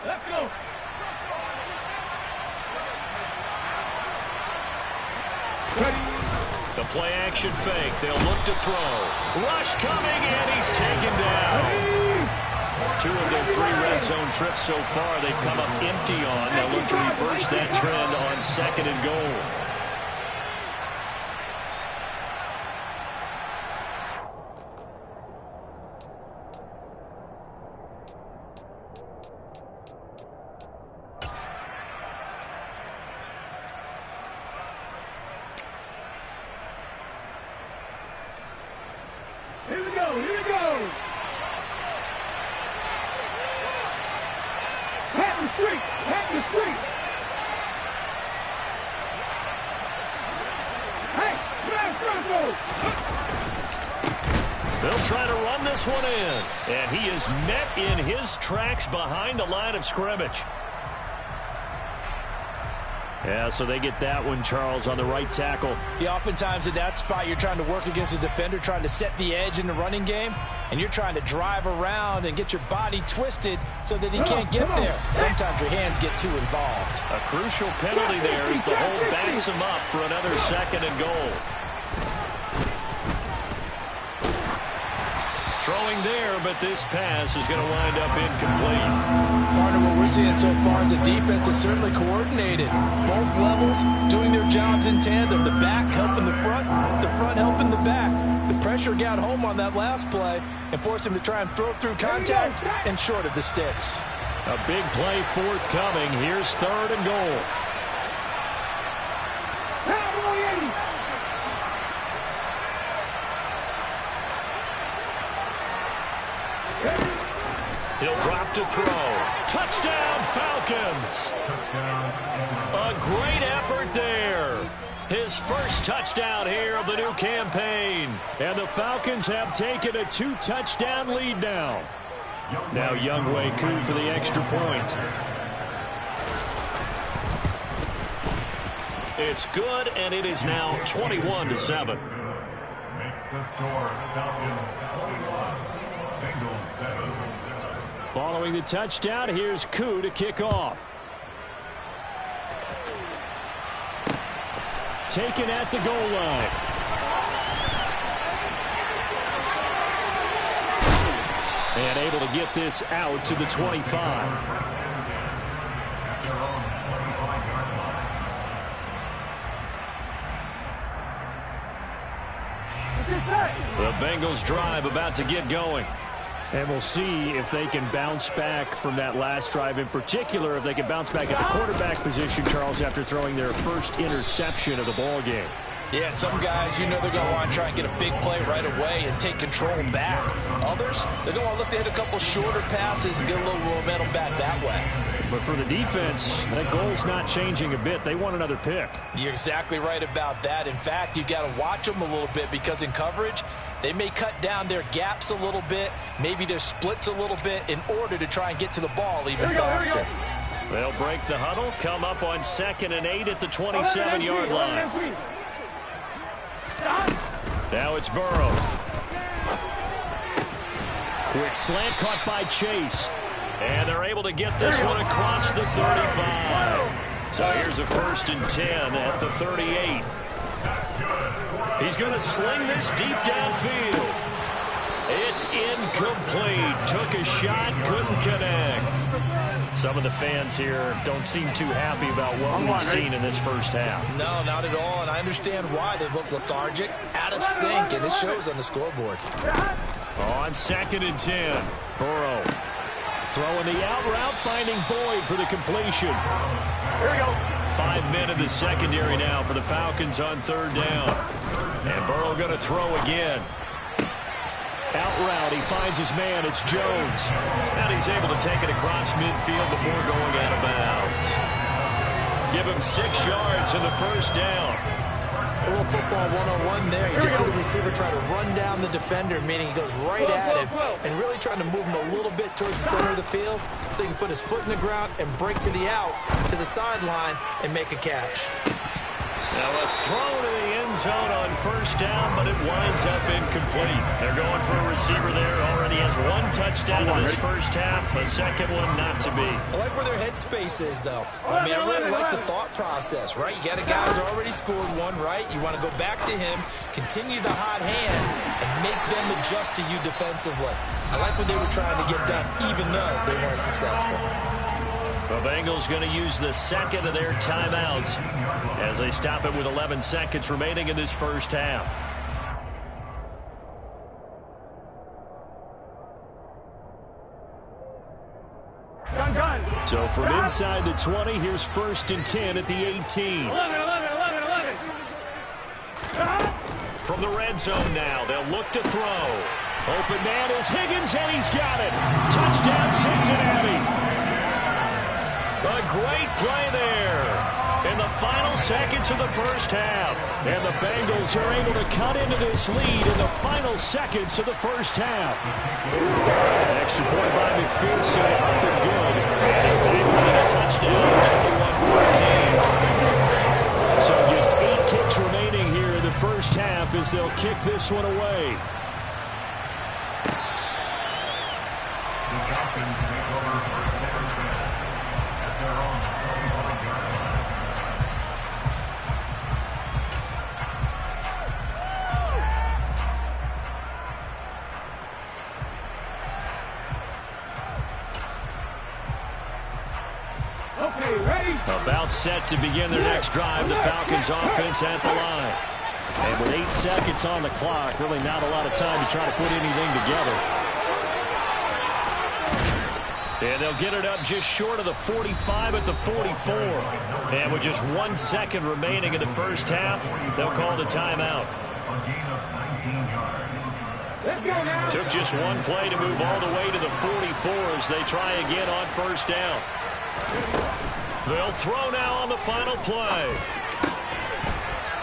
Let's go. The play action fake. They'll look to throw. Rush coming, and he's taken down. 2 of their 3 red zone trips so far, they've come up empty on. They'll look to reverse that trend on 2nd and goal. Here we go, here we go. Hat the street, hat the street. Hey, Broncos. They'll try to run this one in. And he is met in his tracks behind the line of scrimmage. Yeah, so they get that one, Charles, on the right tackle. Yeah, oftentimes at that spot, you're trying to work against a defender, trying to set the edge in the running game, and you're trying to drive around and get your body twisted so that he can't get there. Sometimes your hands get too involved. A crucial penalty there as the hold backs him up for another 2nd and goal. Throwing there, but this pass is going to wind up incomplete. Partner, what we're seeing so far is the defense is certainly coordinated. Both levels doing their jobs in tandem. The back helping the front helping the back. The pressure got home on that last play and forced him to try and throw through contact and short of the sticks. A big play forthcoming. Here's 3rd and goal. He'll drop to throw. Touchdown, Falcons. A great effort there. His first touchdown here of the new campaign. And the Falcons have taken a 2-touchdown lead now. Now Younghoe Koo for the extra point. It's good, and it is now 21-7. Makes the score Falcons 21, Bengals 7. Following the touchdown, here's Koo to kick off. Taken at the goal line. And able to get this out to the 25. The Bengals drive about to get going. And we'll see if they can bounce back from that last drive. In particular, if they can bounce back at the quarterback position, Charles, after throwing their first interception of the ball game. Yeah, some guys, you know they're going to want to try and get a big play right away and take control back. Others, they're going to look to hit a couple shorter passes and get a little momentum back that way. But for the defense, that goal's not changing a bit. They want another pick. You're exactly right about that. In fact, you got to watch them a little bit because in coverage, they may cut down their gaps a little bit, maybe their splits a little bit in order to try and get to the ball even faster. They'll break the huddle, come up on 2nd and 8 at the 27-yard line. Now it's Burrow. Quick slant caught by Chase. And they're able to get this one across the 35. So here's a 1st and 10 at the 38. He's going to sling this deep downfield. It's incomplete. Took a shot, couldn't connect. Some of the fans here don't seem too happy about what we've seen in this first half. No, not at all, and I understand why. They look lethargic, out of sync, and it shows on the scoreboard. On 2nd and 10, Burrow throwing the out route, finding Boyd for the completion. Here we go. 5 men in the secondary now for the Falcons on 3rd down. And Burrow going to throw again. Out route, he finds his man, it's Jones. And he's able to take it across midfield before going out of bounds. Give him 6 yards in the first down. A little football 101 there. You just see the receiver try to run down the defender, meaning he goes right at him and really trying to move him a little bit towards the center of the field so he can put his foot in the ground and break to the out, to the sideline, and make a catch. Now a throw to the end zone on first down, but it winds up incomplete. They're going for a receiver there. Already has one touchdown in this first half. A second one not to be. I like where their headspace is, though. I mean, I really like the thought process, right? You got a guy who's already scored one, right? You want to go back to him, continue the hot hand, and make them adjust to you defensively. I like what they were trying to get done, even though they weren't successful. The Bengals going to use the second of their timeouts as they stop it with 11 seconds remaining in this first half. So from inside the 20, here's 1st and 10 at the 18. 11. From the red zone now, they'll look to throw. Open man is Higgins, and he's got it. Touchdown, Cincinnati. A great play there in the final seconds of the first half. And the Bengals are able to cut into this lead in the final seconds of the first half. An extra point by McPherson, up and good. And back with a touchdown, 21-14. So just 8 ticks remaining here in the first half as they'll kick this one away. The Falcons take over first down at their own 21-yard line. Okay, ready? About set to begin their next drive, the Falcons offense at the line. And with 8 seconds on the clock, really not a lot of time to try to put anything together. And they'll get it up just short of the 45 at the 44. And with just 1 second remaining in the first half, they'll call the timeout. A gain of 19 yards. Let's go now. Took just one play to move all the way to the 44 as they try again on first down. They'll throw now on the final play.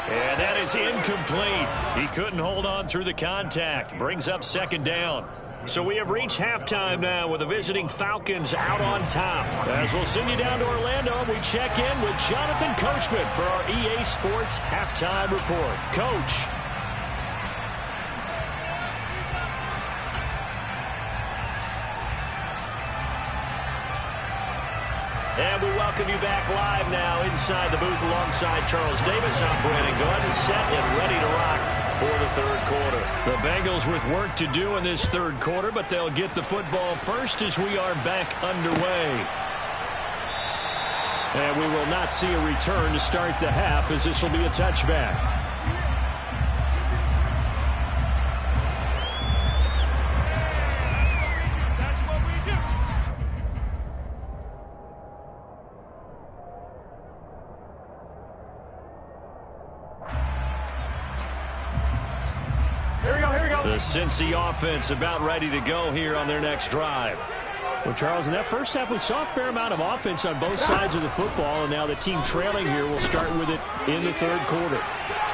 And that is incomplete. He couldn't hold on through the contact. Brings up second down. So we have reached halftime now with the visiting Falcons out on top. As we'll send you down to Orlando, we check in with Jonathan Coachman for our EA Sports Halftime Report. Coach. And we welcome you back live now inside the booth alongside Charles Davis. I'm Brandon Gunn, set and ready to rock for the third quarter. The Bengals with work to do in this third quarter, but they'll get the football first as we are back underway. And we will not see a return to start the half as this will be a touchback. The Cincy offense about ready to go here on their next drive. Well, Charles, in that first half, we saw a fair amount of offense on both sides of the football, and now the team trailing here will start with it in the third quarter.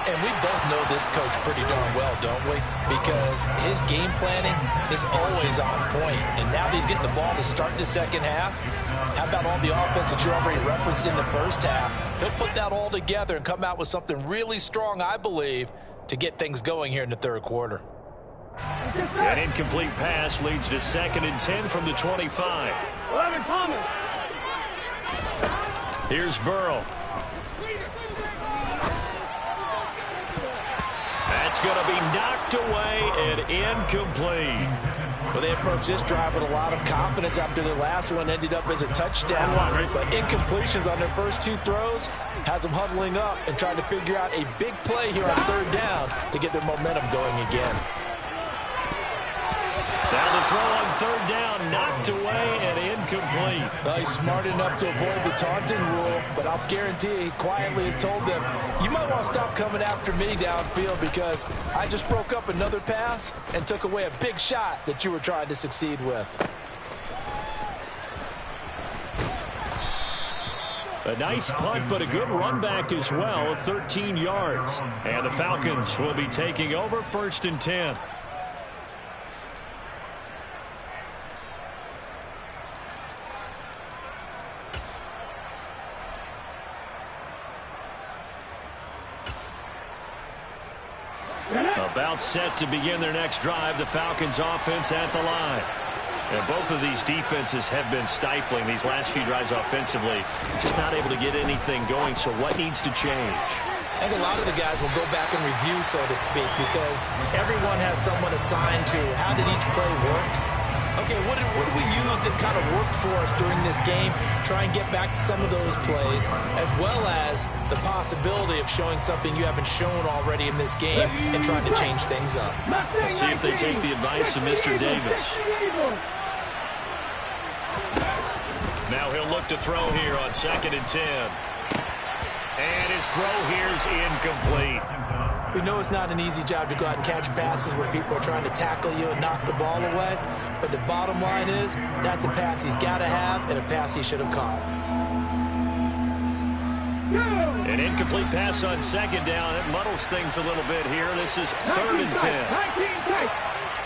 And we both know this coach pretty darn well, don't we? Because his game planning is always on point. And now that he's getting the ball to start the second half, how about all the offense that you already referenced in the first half? He'll put that all together and come out with something really strong, I believe, to get things going here in the third quarter. An incomplete pass leads to 2nd and 10 from the 25. 11 Thomas. Here's Burrow. That's going to be knocked away and incomplete. Well, they approached this drive with a lot of confidence after their last one ended up as a touchdown. But incompletions on their first 2 throws has them huddling up and trying to figure out a big play here on third down to get their momentum going again. Now the throw on third down, knocked away and incomplete. Well, he's smart enough to avoid the taunting rule, but I'll guarantee he quietly has told them, you might want to stop coming after me downfield because I just broke up another pass and took away a big shot that you were trying to succeed with. A nice punt, but a good run back as well, 13 yards. And the Falcons will be taking over 1st and 10. About set to begin their next drive, the Falcons offense at the line. And both of these defenses have been stifling these last few drives offensively. Just not able to get anything going, so what needs to change? I think a lot of the guys will go back and review, so to speak, because everyone has someone assigned to how did each play work. Okay, what did we use that kind of worked for us during this game? Try and get back to some of those plays, as well as the possibility of showing something you haven't shown already in this game and trying to change things up. We'll see if they take the advice of Mr. Davis. Now he'll look to throw here on 2nd and 10. And his throw here is incomplete. We know it's not an easy job to go out and catch passes where people are trying to tackle you and knock the ball away. But the bottom line is, that's a pass he's got to have and a pass he should have caught. An incomplete pass on 2nd down. It muddles things a little bit here. This is 3rd and 10.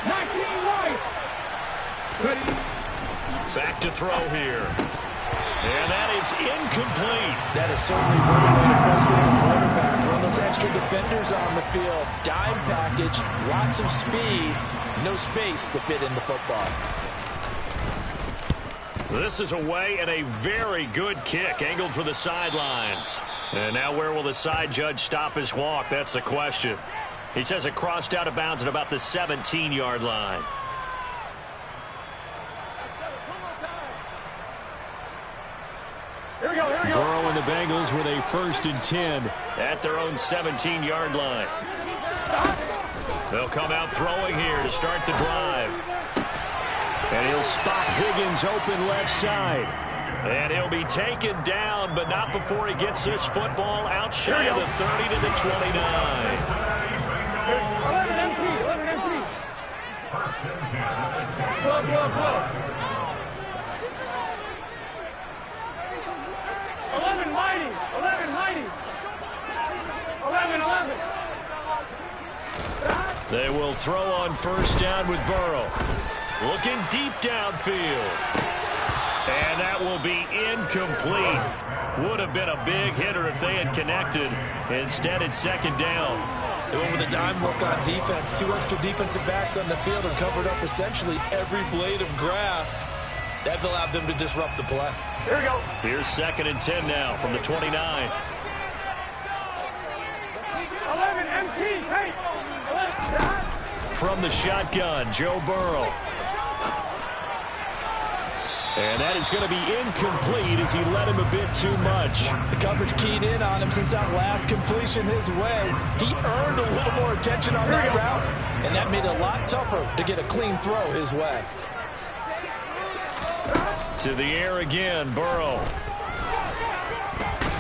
19 Back to throw here. And that is incomplete. That is certainly one way to frustrate a quarterback. Run those extra defenders on the field. Dime package, lots of speed, no space to fit in the football. This is away and a very good kick angled for the sidelines. And now where will the side judge stop his walk? That's the question. He says it crossed out of bounds at about the 17-yard line. Here we go. Burrow and the Bengals with a 1st and 10 at their own 17-yard line. They'll come out throwing here to start the drive. And he'll spot Higgins open left side. And he'll be taken down, but not before he gets this football out shy of the 30 to the 29. 11 empty. 11 mighty. 11. They will throw on 1st down with Burrow. Looking deep downfield. And that will be incomplete. Would have been a big hitter if they had connected. Instead, it's 2nd down. They went with a dime look on defense. 2 extra defensive backs on the field and covered up essentially every blade of grass. That allowed them to disrupt the play. Here we go. Here's 2nd and 10 now from the 29. 11 empty. Hey. 11. From the shotgun, Joe Burrow. And that is going to be incomplete as he let him a bit too much. The coverage keyed in on him since that last completion his way. He earned a little more attention on that route, and that made it a lot tougher to get a clean throw his way. To the air again, Burrow.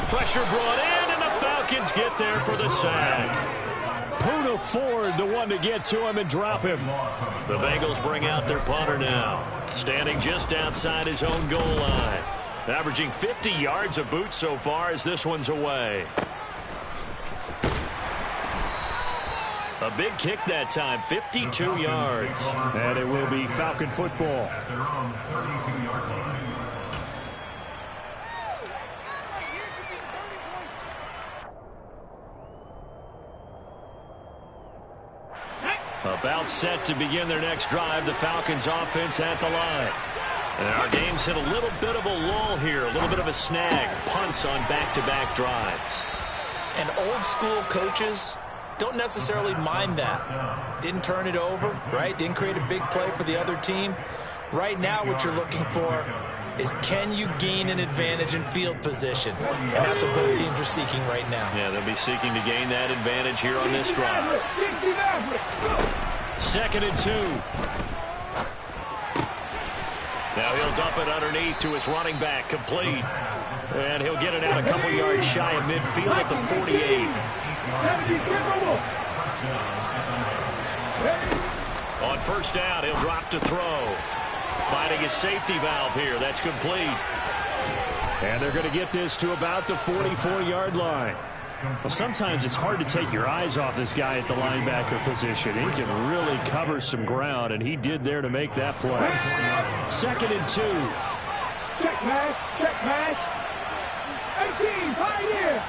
Pressure brought in, and the Falcons get there for the sack. Poona Ford, the one to get to him and drop him. The Bengals bring out their punter now, standing just outside his own goal line. Averaging 50 yards a boot so far as this one's away. A big kick that time, 52 yards. And it will be Falcon football. About set to begin their next drive, the Falcons offense at the line. And our game's hit a little bit of a lull here, a little bit of a snag. Punts on back-to-back drives. And old school coaches don't necessarily mind that. Didn't turn it over, right? Didn't create a big play for the other team. Right now what you're looking for is can you gain an advantage in field position? And that's what both teams are seeking right now. Yeah, they'll be seeking to gain that advantage here on this drive. 2nd and 2. Now he'll dump it underneath to his running back, complete. And he'll get it out a couple yards shy of midfield at the 48. On 1st down, he'll drop to throw. Finding his safety valve here. That's complete. And they're going to get this to about the 44-yard line. Well, sometimes it's hard to take your eyes off this guy at the linebacker position. He can really cover some ground, and he did there to make that play. 2nd and 2. Check pass. 18, Pioneer.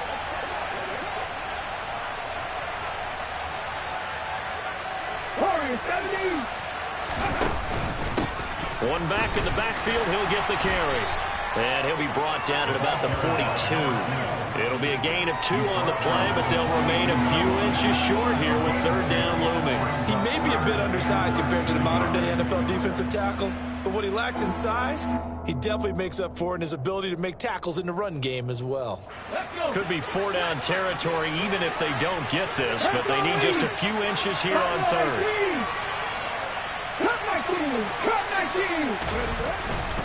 One back in the backfield, he'll get the carry. And he'll be brought down at about the 42. It'll be a gain of 2 on the play, but they'll remain a few inches short here with third down looming. He may be a bit undersized compared to the modern-day NFL defensive tackle, but what he lacks in size, he definitely makes up for in his ability to make tackles in the run game as well. Could be 4-down territory even if they don't get this, but they need just a few inches here on third.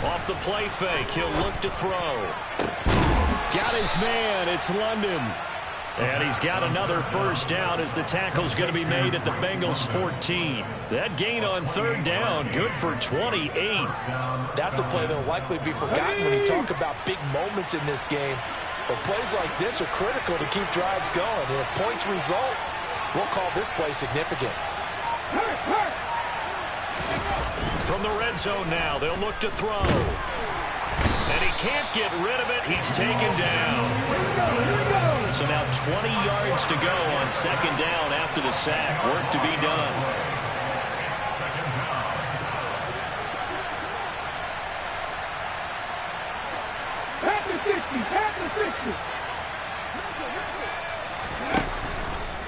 Off the play fake, he'll look to throw. Got his man, it's London. And he's got another first down as the tackle's going to be made at the Bengals 14. That gain on third down, good for 28. That's a play that will likely be forgotten when you talk about big moments in this game. But plays like this are critical to keep drives going. And if points result, we'll call this play significant. From the red zone now, they'll look to throw. And he can't get rid of it. He's taken down. So now 20 yards to go on second down after the sack. Work to be done.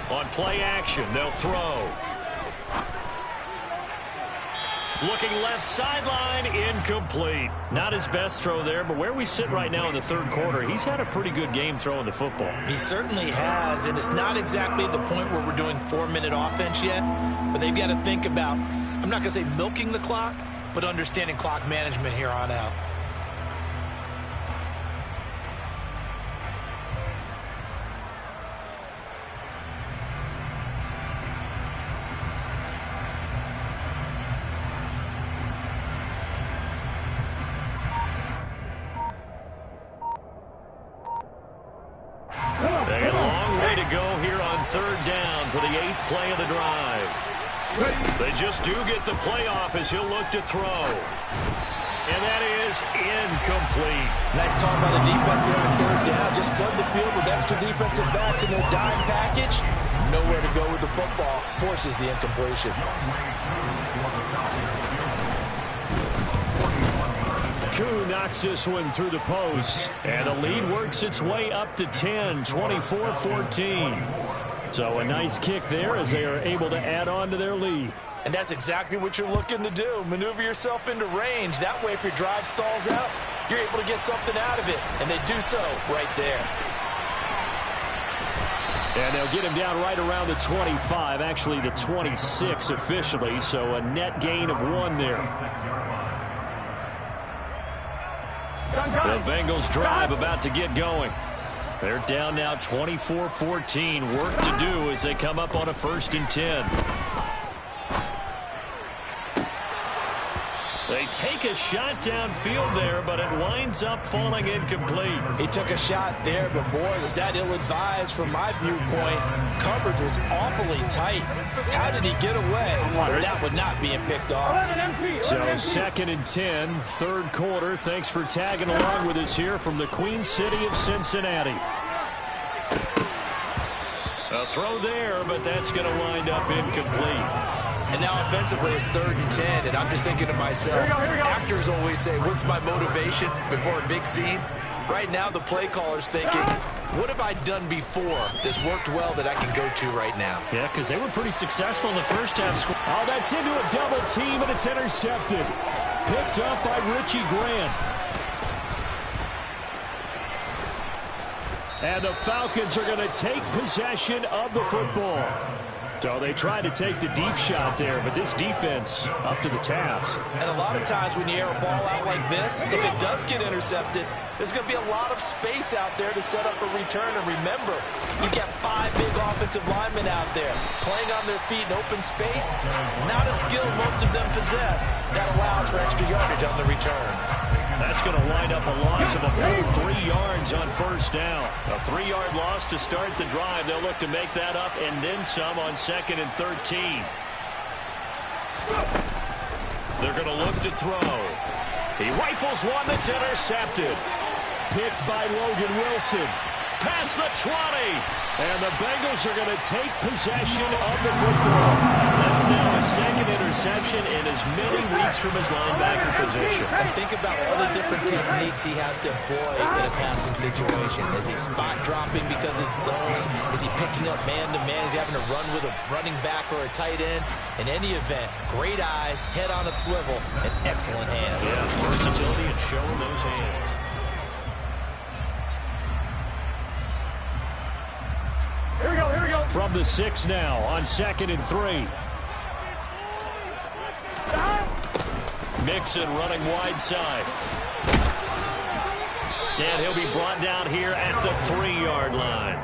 On play action, they'll throw. Looking left sideline, incomplete. Not his best throw there, but where we sit right now in the third quarter, he's had a pretty good game throwing the football. He certainly has, and it's not exactly the point where we're doing 4-minute offense yet, but they've got to think about, I'm not going to say milking the clock, but understanding clock management here on out. A long way to go here on third down for the 8th play of the drive. They just do get the play off as he'll look to throw. And that is incomplete. Nice call by the defense there on third down. Just flood the field with extra defensive backs in their dime package. Nowhere to go with the football. Forces the incompletion. Koo knocks this one through the post. And the lead works its way up to 10, 24-14. So a nice kick there as they are able to add on to their lead. And that's exactly what you're looking to do. Maneuver yourself into range. That way, if your drive stalls out, you're able to get something out of it. And they do so right there. And they'll get him down right around the 25, actually the 26 officially. So a net gain of 1 there. The Bengals drive about to get going. They're down now 24-14. Work to do as they come up on a 1st and 10. They take a shot downfield there, but it winds up falling incomplete. He took a shot there, but boy, was that ill-advised from my viewpoint. Coverage was awfully tight. How did he get away? That would not being picked off. So 2nd and 10, third quarter. Thanks for tagging along with us here from the Queen City of Cincinnati. A throw there, but that's going to wind up incomplete. And now offensively it's 3rd and 10, and I'm just thinking to myself, actors always say, what's my motivation before a big scene? Right now the play caller's thinking, what have I done before that's worked well that I can go to right now? Yeah, because they were pretty successful in the first half. Oh, that's into a double team, and it's intercepted. Picked up by Richie Grant. And the Falcons are going to take possession of the football. So they tried to take the deep shot there, but this defense up to the task. And a lot of times when you air a ball out like this, if it does get intercepted, there's going to be a lot of space out there to set up a return. And remember, you got 5 big offensive linemen out there playing on their feet in open space. Not a skill most of them possess. That allows for extra yardage on the return. That's going to wind up a loss of a full 3 yards on first down. A 3-yard loss to start the drive. They'll look to make that up and then some on 2nd and 13. They're going to look to throw. He rifles one that's intercepted. Picked by Logan Wilson. past the 20. And the Bengals are going to take possession of the football. That's now his second interception in as many weeks from his linebacker position. And think about all the different techniques he has to employ in a passing situation. Is he spot dropping because it's zone? Is he picking up man-to-man? Is he having to run with a running back or a tight end? In any event, great eyes, head on a swivel, and excellent hands. Yeah, versatility and showing those hands. Here we go, here we go. From the 6 now on 2nd and 3. Mixon running wide side. And he'll be brought down here at the 3-yard line.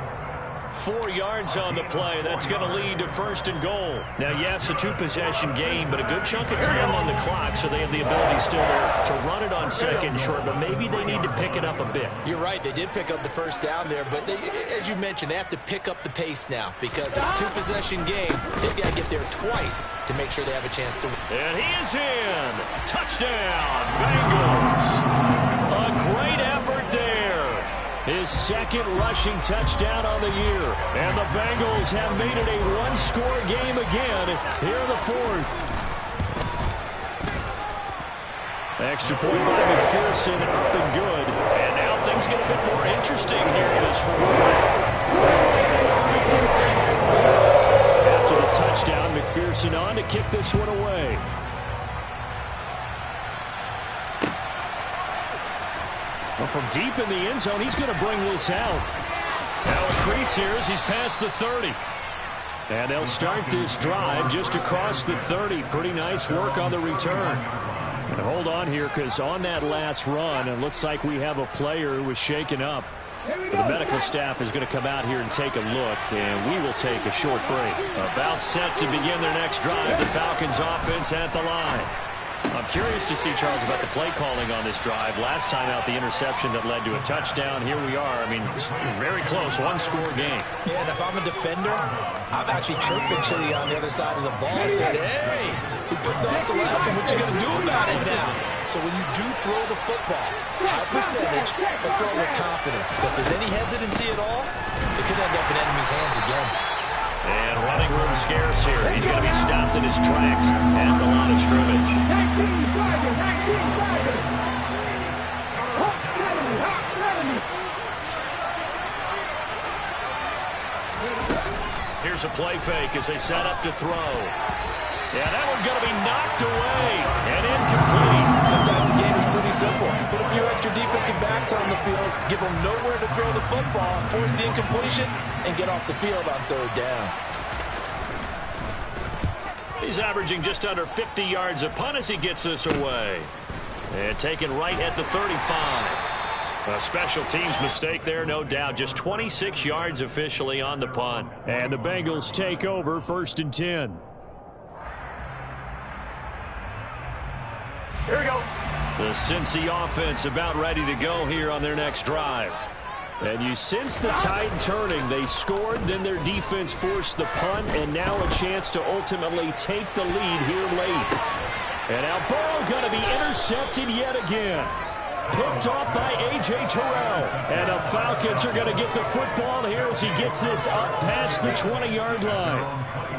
4 yards on the play. That's going to lead to 1st and goal. Now, yes, a 2-possession game, but a good chunk of time on the clock, so they have the ability still there to run it on 2nd and short, but maybe they need to pick it up a bit. You're right. They did pick up the 1st down there, but they, as you mentioned, they have to pick up the pace now because it's a 2-possession game. They've got to get there twice to make sure they have a chance to win. And he is in. Touchdown, Bengals. A great effort there. His 2nd rushing touchdown on the year. And the Bengals have made it a 1-score game again here in the 4th. Extra point by McPherson, up and good. And now things get a bit more interesting here in this 4th. After the touchdown, McPherson on to kick this one away. Well, from deep in the end zone, he's going to bring this out. Now a crease here as he's past the 30. And they'll start this drive just across the 30. Pretty nice work on the return. And hold on here because on that last run, it looks like we have a player who was shaken up. The medical staff is going to come out here and take a look, and we will take a short break. About set to begin their next drive. The Falcons offense at the line. I'm curious to see, Charles, about the play calling on this drive. Last time out, the interception that led to a touchdown. Here we are. I mean, very close, 1-score game. Yeah, and if I'm a defender, I'm actually chirping Chili on the other side of the ball saying, hey, we picked off the last one. What you going to do about it now? So when you do throw the football, high percentage, but throw with confidence. If there's any hesitancy at all, it could end up in enemy's hands again. And running room scarce here. He's going to be stopped in his tracks at the line of scrimmage. Here's a play fake as they set up to throw. Yeah, that one's going to be knocked away and incomplete. Sometimes the game is pretty simple. Put a few extra defensive backs on the field, give them nowhere to throw the football, force the incompletion, and get off the field on 3rd down. He's averaging just under 50 yards a punt as he gets this away. And taken right at the 35. A special teams mistake there, no doubt. Just 26 yards officially on the punt. And the Bengals take over 1st and 10. Here we go. The Cincy offense about ready to go here on their next drive. And you sense the tide turning. They scored, then their defense forced the punt, and now a chance to ultimately take the lead here late. And now Burrow going to be intercepted yet again. Picked off by A.J. Terrell. And the Falcons are going to get the football here as he gets this up past the 20-yard line.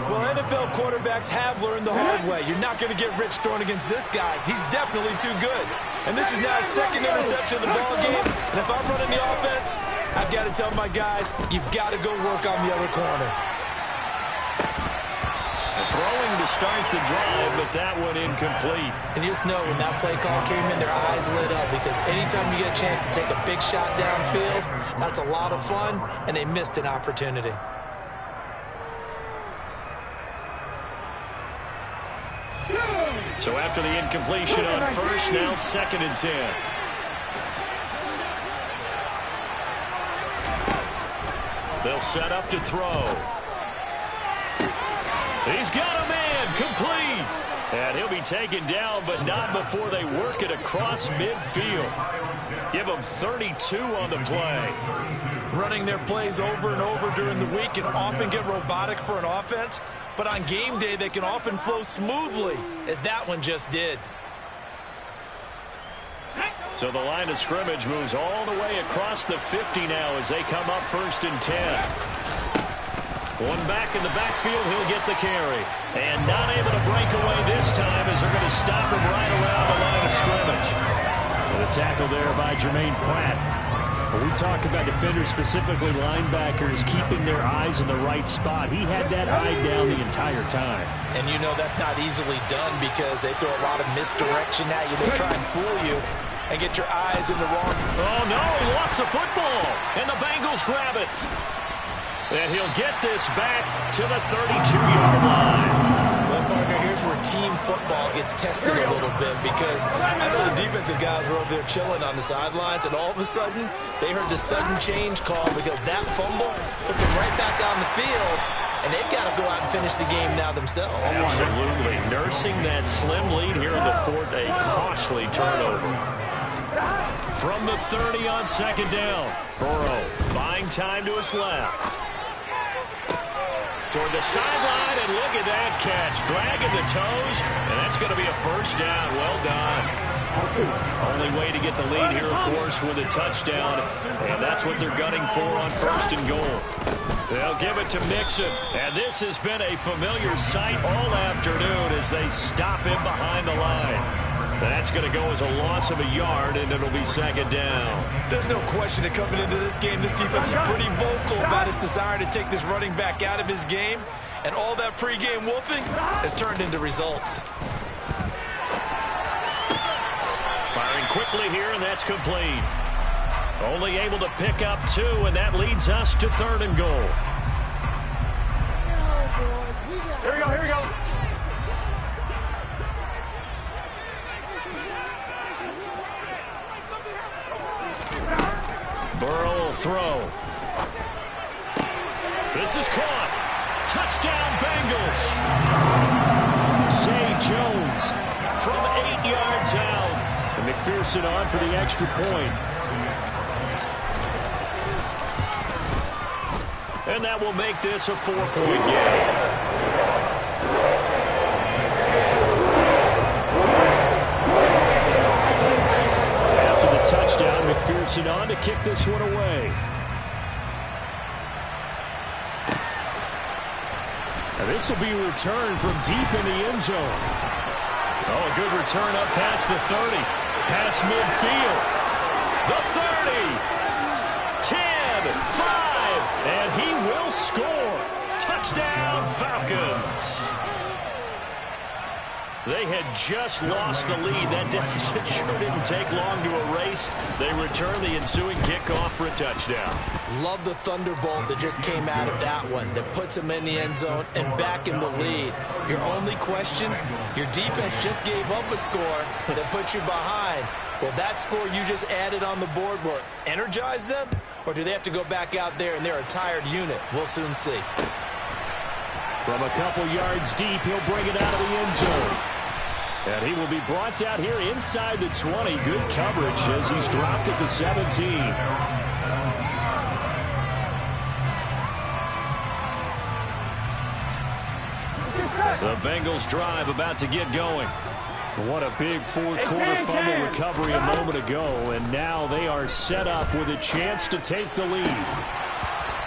Well, NFL quarterbacks have learned the hard way. You're not going to get rich throwing against this guy. He's definitely too good. And this is now his 2nd interception of the ball game. And if I'm running the offense, I've got to tell my guys, you've got to go work on the other corner. Throwing to start the drive, but that one incomplete. And you just know when that play call came in, their eyes lit up because anytime you get a chance to take a big shot downfield, that's a lot of fun, and they missed an opportunity. So after the incompletion on 1st, now 2nd and 10. They'll set up to throw. He's got a man, complete. And he'll be taken down, but not before they work it across midfield. Give them 32 on the play. Running their plays over and over during the week can often get robotic for an offense, but on game day they can often flow smoothly, as that one just did. So the line of scrimmage moves all the way across the 50 now as they come up 1st and 10. One back in the backfield, he'll get the carry. And not able to break away this time as they're going to stop him right around the line of scrimmage. And a tackle there by Jermaine Pratt. When we talk about defenders, specifically linebackers, keeping their eyes in the right spot, he had that eye down the entire time. And you know that's not easily done because they throw a lot of misdirection at you. They try and fool you and get your eyes in the wrong. Oh, no, he lost the football, and the Bengals grab it. And he'll get this back to the 32-yard line. Well, partner, here's where team football gets tested a little bit because I know the defensive guys were over there chilling on the sidelines, and all of a sudden, they heard the sudden change call because that fumble puts them right back on the field, and they've got to go out and finish the game now themselves. Absolutely. Nursing that slim lead here in the 4th, a costly turnover. From the 30 on 2nd down, Burrow buying time to his left. Toward the sideline, and look at that catch. Dragging the toes, and that's going to be a 1st down. Well done. Only way to get the lead here, of course, with a touchdown, and that's what they're gunning for on 1st and goal. They'll give it to Mixon, and this has been a familiar sight all afternoon as they stop him behind the line. That's going to go as a loss of a yard, and it'll be 2nd down. There's no question that coming into this game, this defense is pretty vocal about its desire to take this running back out of his game, and all that pregame wolfing has turned into results. Firing quickly here, and that's complete. Only able to pick up 2, and that leads us to 3rd and goal. Here we go, here we go. Burrow will throw. This is caught. Touchdown, Bengals. Zay Jones from 8 yards out. And McPherson on for the extra point. And that will make this a 4-point game. Touchdown, McPherson on to kick this one away. And this will be returned from deep in the end zone. Oh, a good return up past the 30. Past midfield. The 30. 10, 5, and he will score. Touchdown, Falcons. They had just lost the lead. That deficit sure didn't take long to erase. They return the ensuing kickoff for a touchdown. Love the thunderbolt that just came out of that one that puts them in the end zone and back in the lead. Your only question, your defense just gave up a score that put you behind. Will that score you just added on the board will energize them, or do they have to go back out there and they're a tired unit? We'll soon see. From a couple yards deep, he'll bring it out of the end zone. And he will be brought down here inside the 20. Good coverage as he's dropped at the 17. The Bengals drive about to get going. What a big fourth quarter fumble recovery a moment ago. And now they are set up with a chance to take the lead.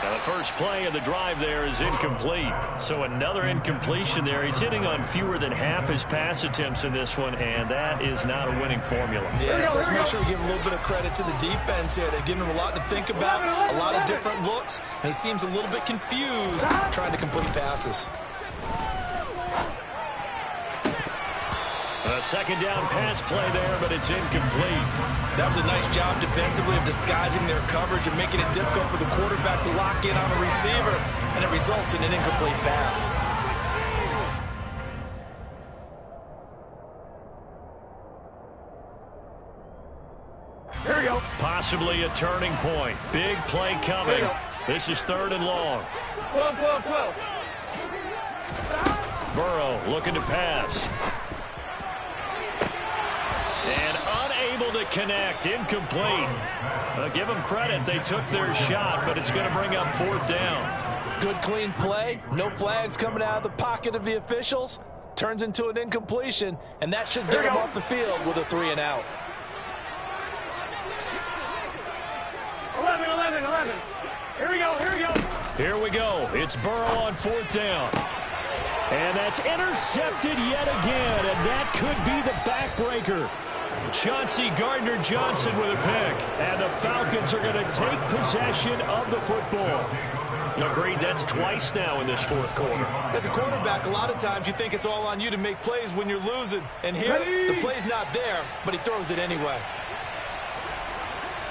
Now the first play of the drive there is incomplete. So another incompletion there. He's hitting on fewer than half his pass attempts in this one, and that is not a winning formula. Yes, let's make sure we give a little bit of credit to the defense here. They've given him a lot to think about, a lot of different looks, and he seems a little bit confused trying to complete passes. A second down pass play there, but it's incomplete. That was a nice job defensively of disguising their coverage and making it difficult for the quarterback to lock in on a receiver, and it results in an incomplete pass. Here we go. Possibly a turning point. Big play coming. This is 3rd and long. 12. Burrow looking to pass. And unable to connect. Incomplete. Give them credit. They took their shot, but it's going to bring up 4th down. Good, clean play. No flags coming out of the pocket of the officials. Turns into an incompletion, and that should get them off the field with a 3 and out. 11. Here we go, here we go. Here we go. It's Burrow on 4th down. And that's intercepted yet again, and that could be the backbreaker. Chauncey Gardner-Johnson with a pick. And the Falcons are going to take possession of the football. Agreed, that's twice now in this 4th quarter. As a quarterback, a lot of times you think it's all on you to make plays when you're losing. And here, the play's not there, but he throws it anyway.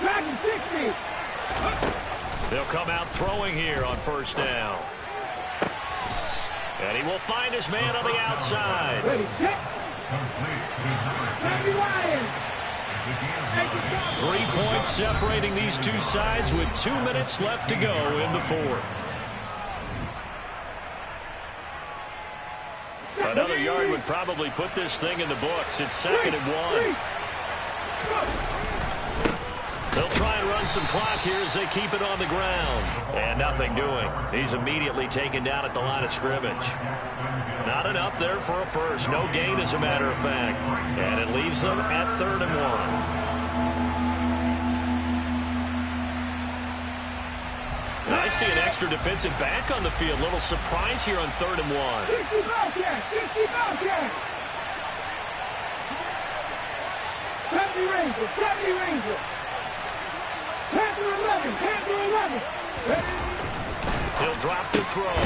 Back to 60. They'll come out throwing here on 1st down. And he will find his man on the outside. Ready, set. 3 points separating these two sides with 2 minutes left to go in the 4th. Another yard would probably put this thing in the books. It's 2nd and 1. They'll try and run some clock here as they keep it on the ground. And nothing doing. He's immediately taken down at the line of scrimmage. Not enough there for a first. No gain, as a matter of fact. And it leaves them at 3rd and 1. I see an extra defensive back on the field. Little surprise here on 3rd and 1. 60 Bobcat, 60 Bobcat. 70 Ranger, 70 Ranger. Panther 11, Panther 11. He'll drop the throw.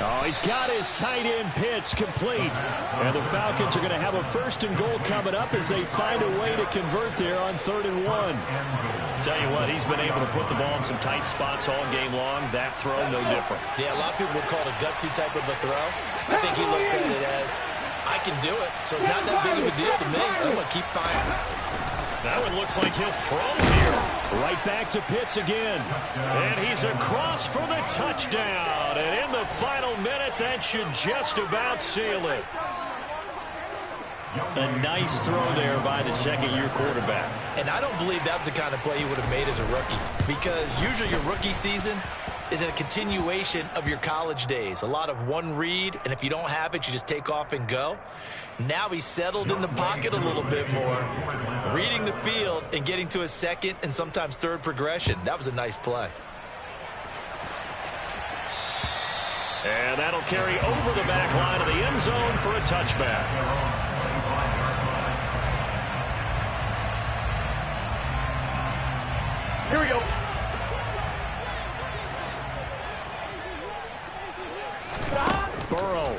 Oh, he's got his tight end pitch complete. And the Falcons are going to have a 1st and goal coming up as they find a way to convert there on 3rd and 1. Tell you what, he's been able to put the ball in some tight spots all game long. That throw, no different. Yeah, a lot of people would call it a gutsy type of a throw. I think he looks at it as, I can do it, so it's not that big of a deal to me. I'm going to keep firing. That one looks like he'll throw here. Right back to Pitts again. And he's across for the touchdown. And in the final minute, that should just about seal it. A nice throw there by the 2nd-year quarterback. And I don't believe that was the kind of play he would have made as a rookie. Because usually your rookie season is a continuation of your college days. A lot of one read, and if you don't have it, you just take off and go. Now he's settled in the pocket a little bit more, reading the field and getting to his 2nd and sometimes 3rd progression. That was a nice play. And that'll carry over the back line of the end zone for a touchback. Here we go. Burrow.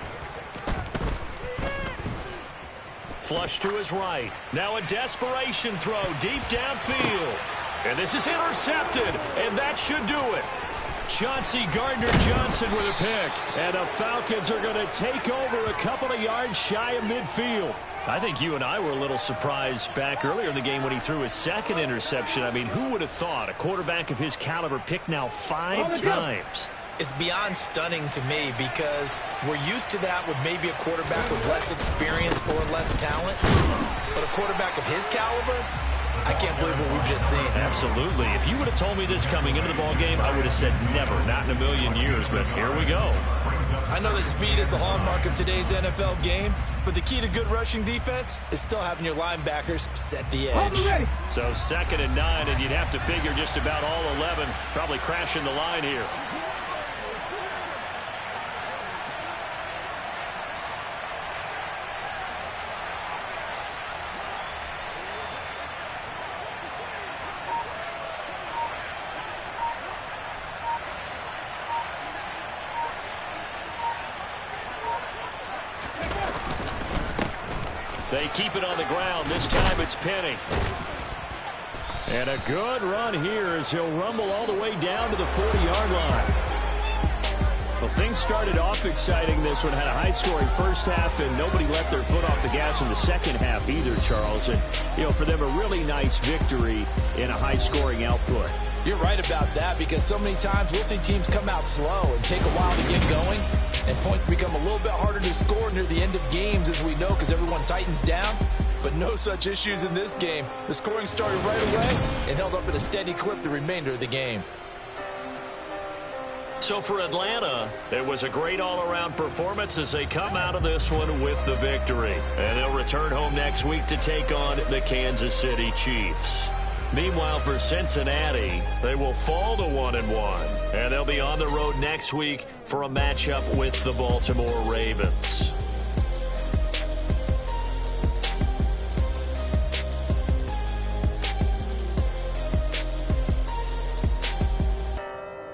Flush to his right. Now a desperation throw deep downfield. And this is intercepted, and that should do it. Chauncey Gardner-Johnson with a pick. And the Falcons are going to take over a couple of yards shy of midfield. I think you and I were a little surprised back earlier in the game when he threw his 2nd interception. I mean, who would have thought a quarterback of his caliber picked now 5 times? It's beyond stunning to me because we're used to that with maybe a quarterback with less experience or less talent. But a quarterback of his caliber, I can't believe what we've just seen. Absolutely. If you would have told me this coming into the ball game, I would have said never, not in a million years. But here we go. I know that speed is the hallmark of today's NFL game, but the key to good rushing defense is still having your linebackers set the edge. So 2nd and 9, and you'd have to figure just about all 11 probably crashing the line here. They keep it on the ground. This time it's Penny. And a good run here as he'll rumble all the way down to the 40-yard line. Well, things started off exciting. This one had a high-scoring first half, and nobody let their foot off the gas in the second half either, Charles. And, you know, for them, a really nice victory in a high-scoring output. You're right about that because so many times we'll see teams come out slow and take a while to get going, and points become a little bit harder to score near the end of games, as we know, because everyone tightens down. But no such issues in this game. The scoring started right away and held up at a steady clip the remainder of the game. So for Atlanta, it was a great all-around performance as they come out of this one with the victory. And they'll return home next week to take on the Kansas City Chiefs. Meanwhile, for Cincinnati, they will fall to 1-1. And they'll be on the road next week for a matchup with the Baltimore Ravens.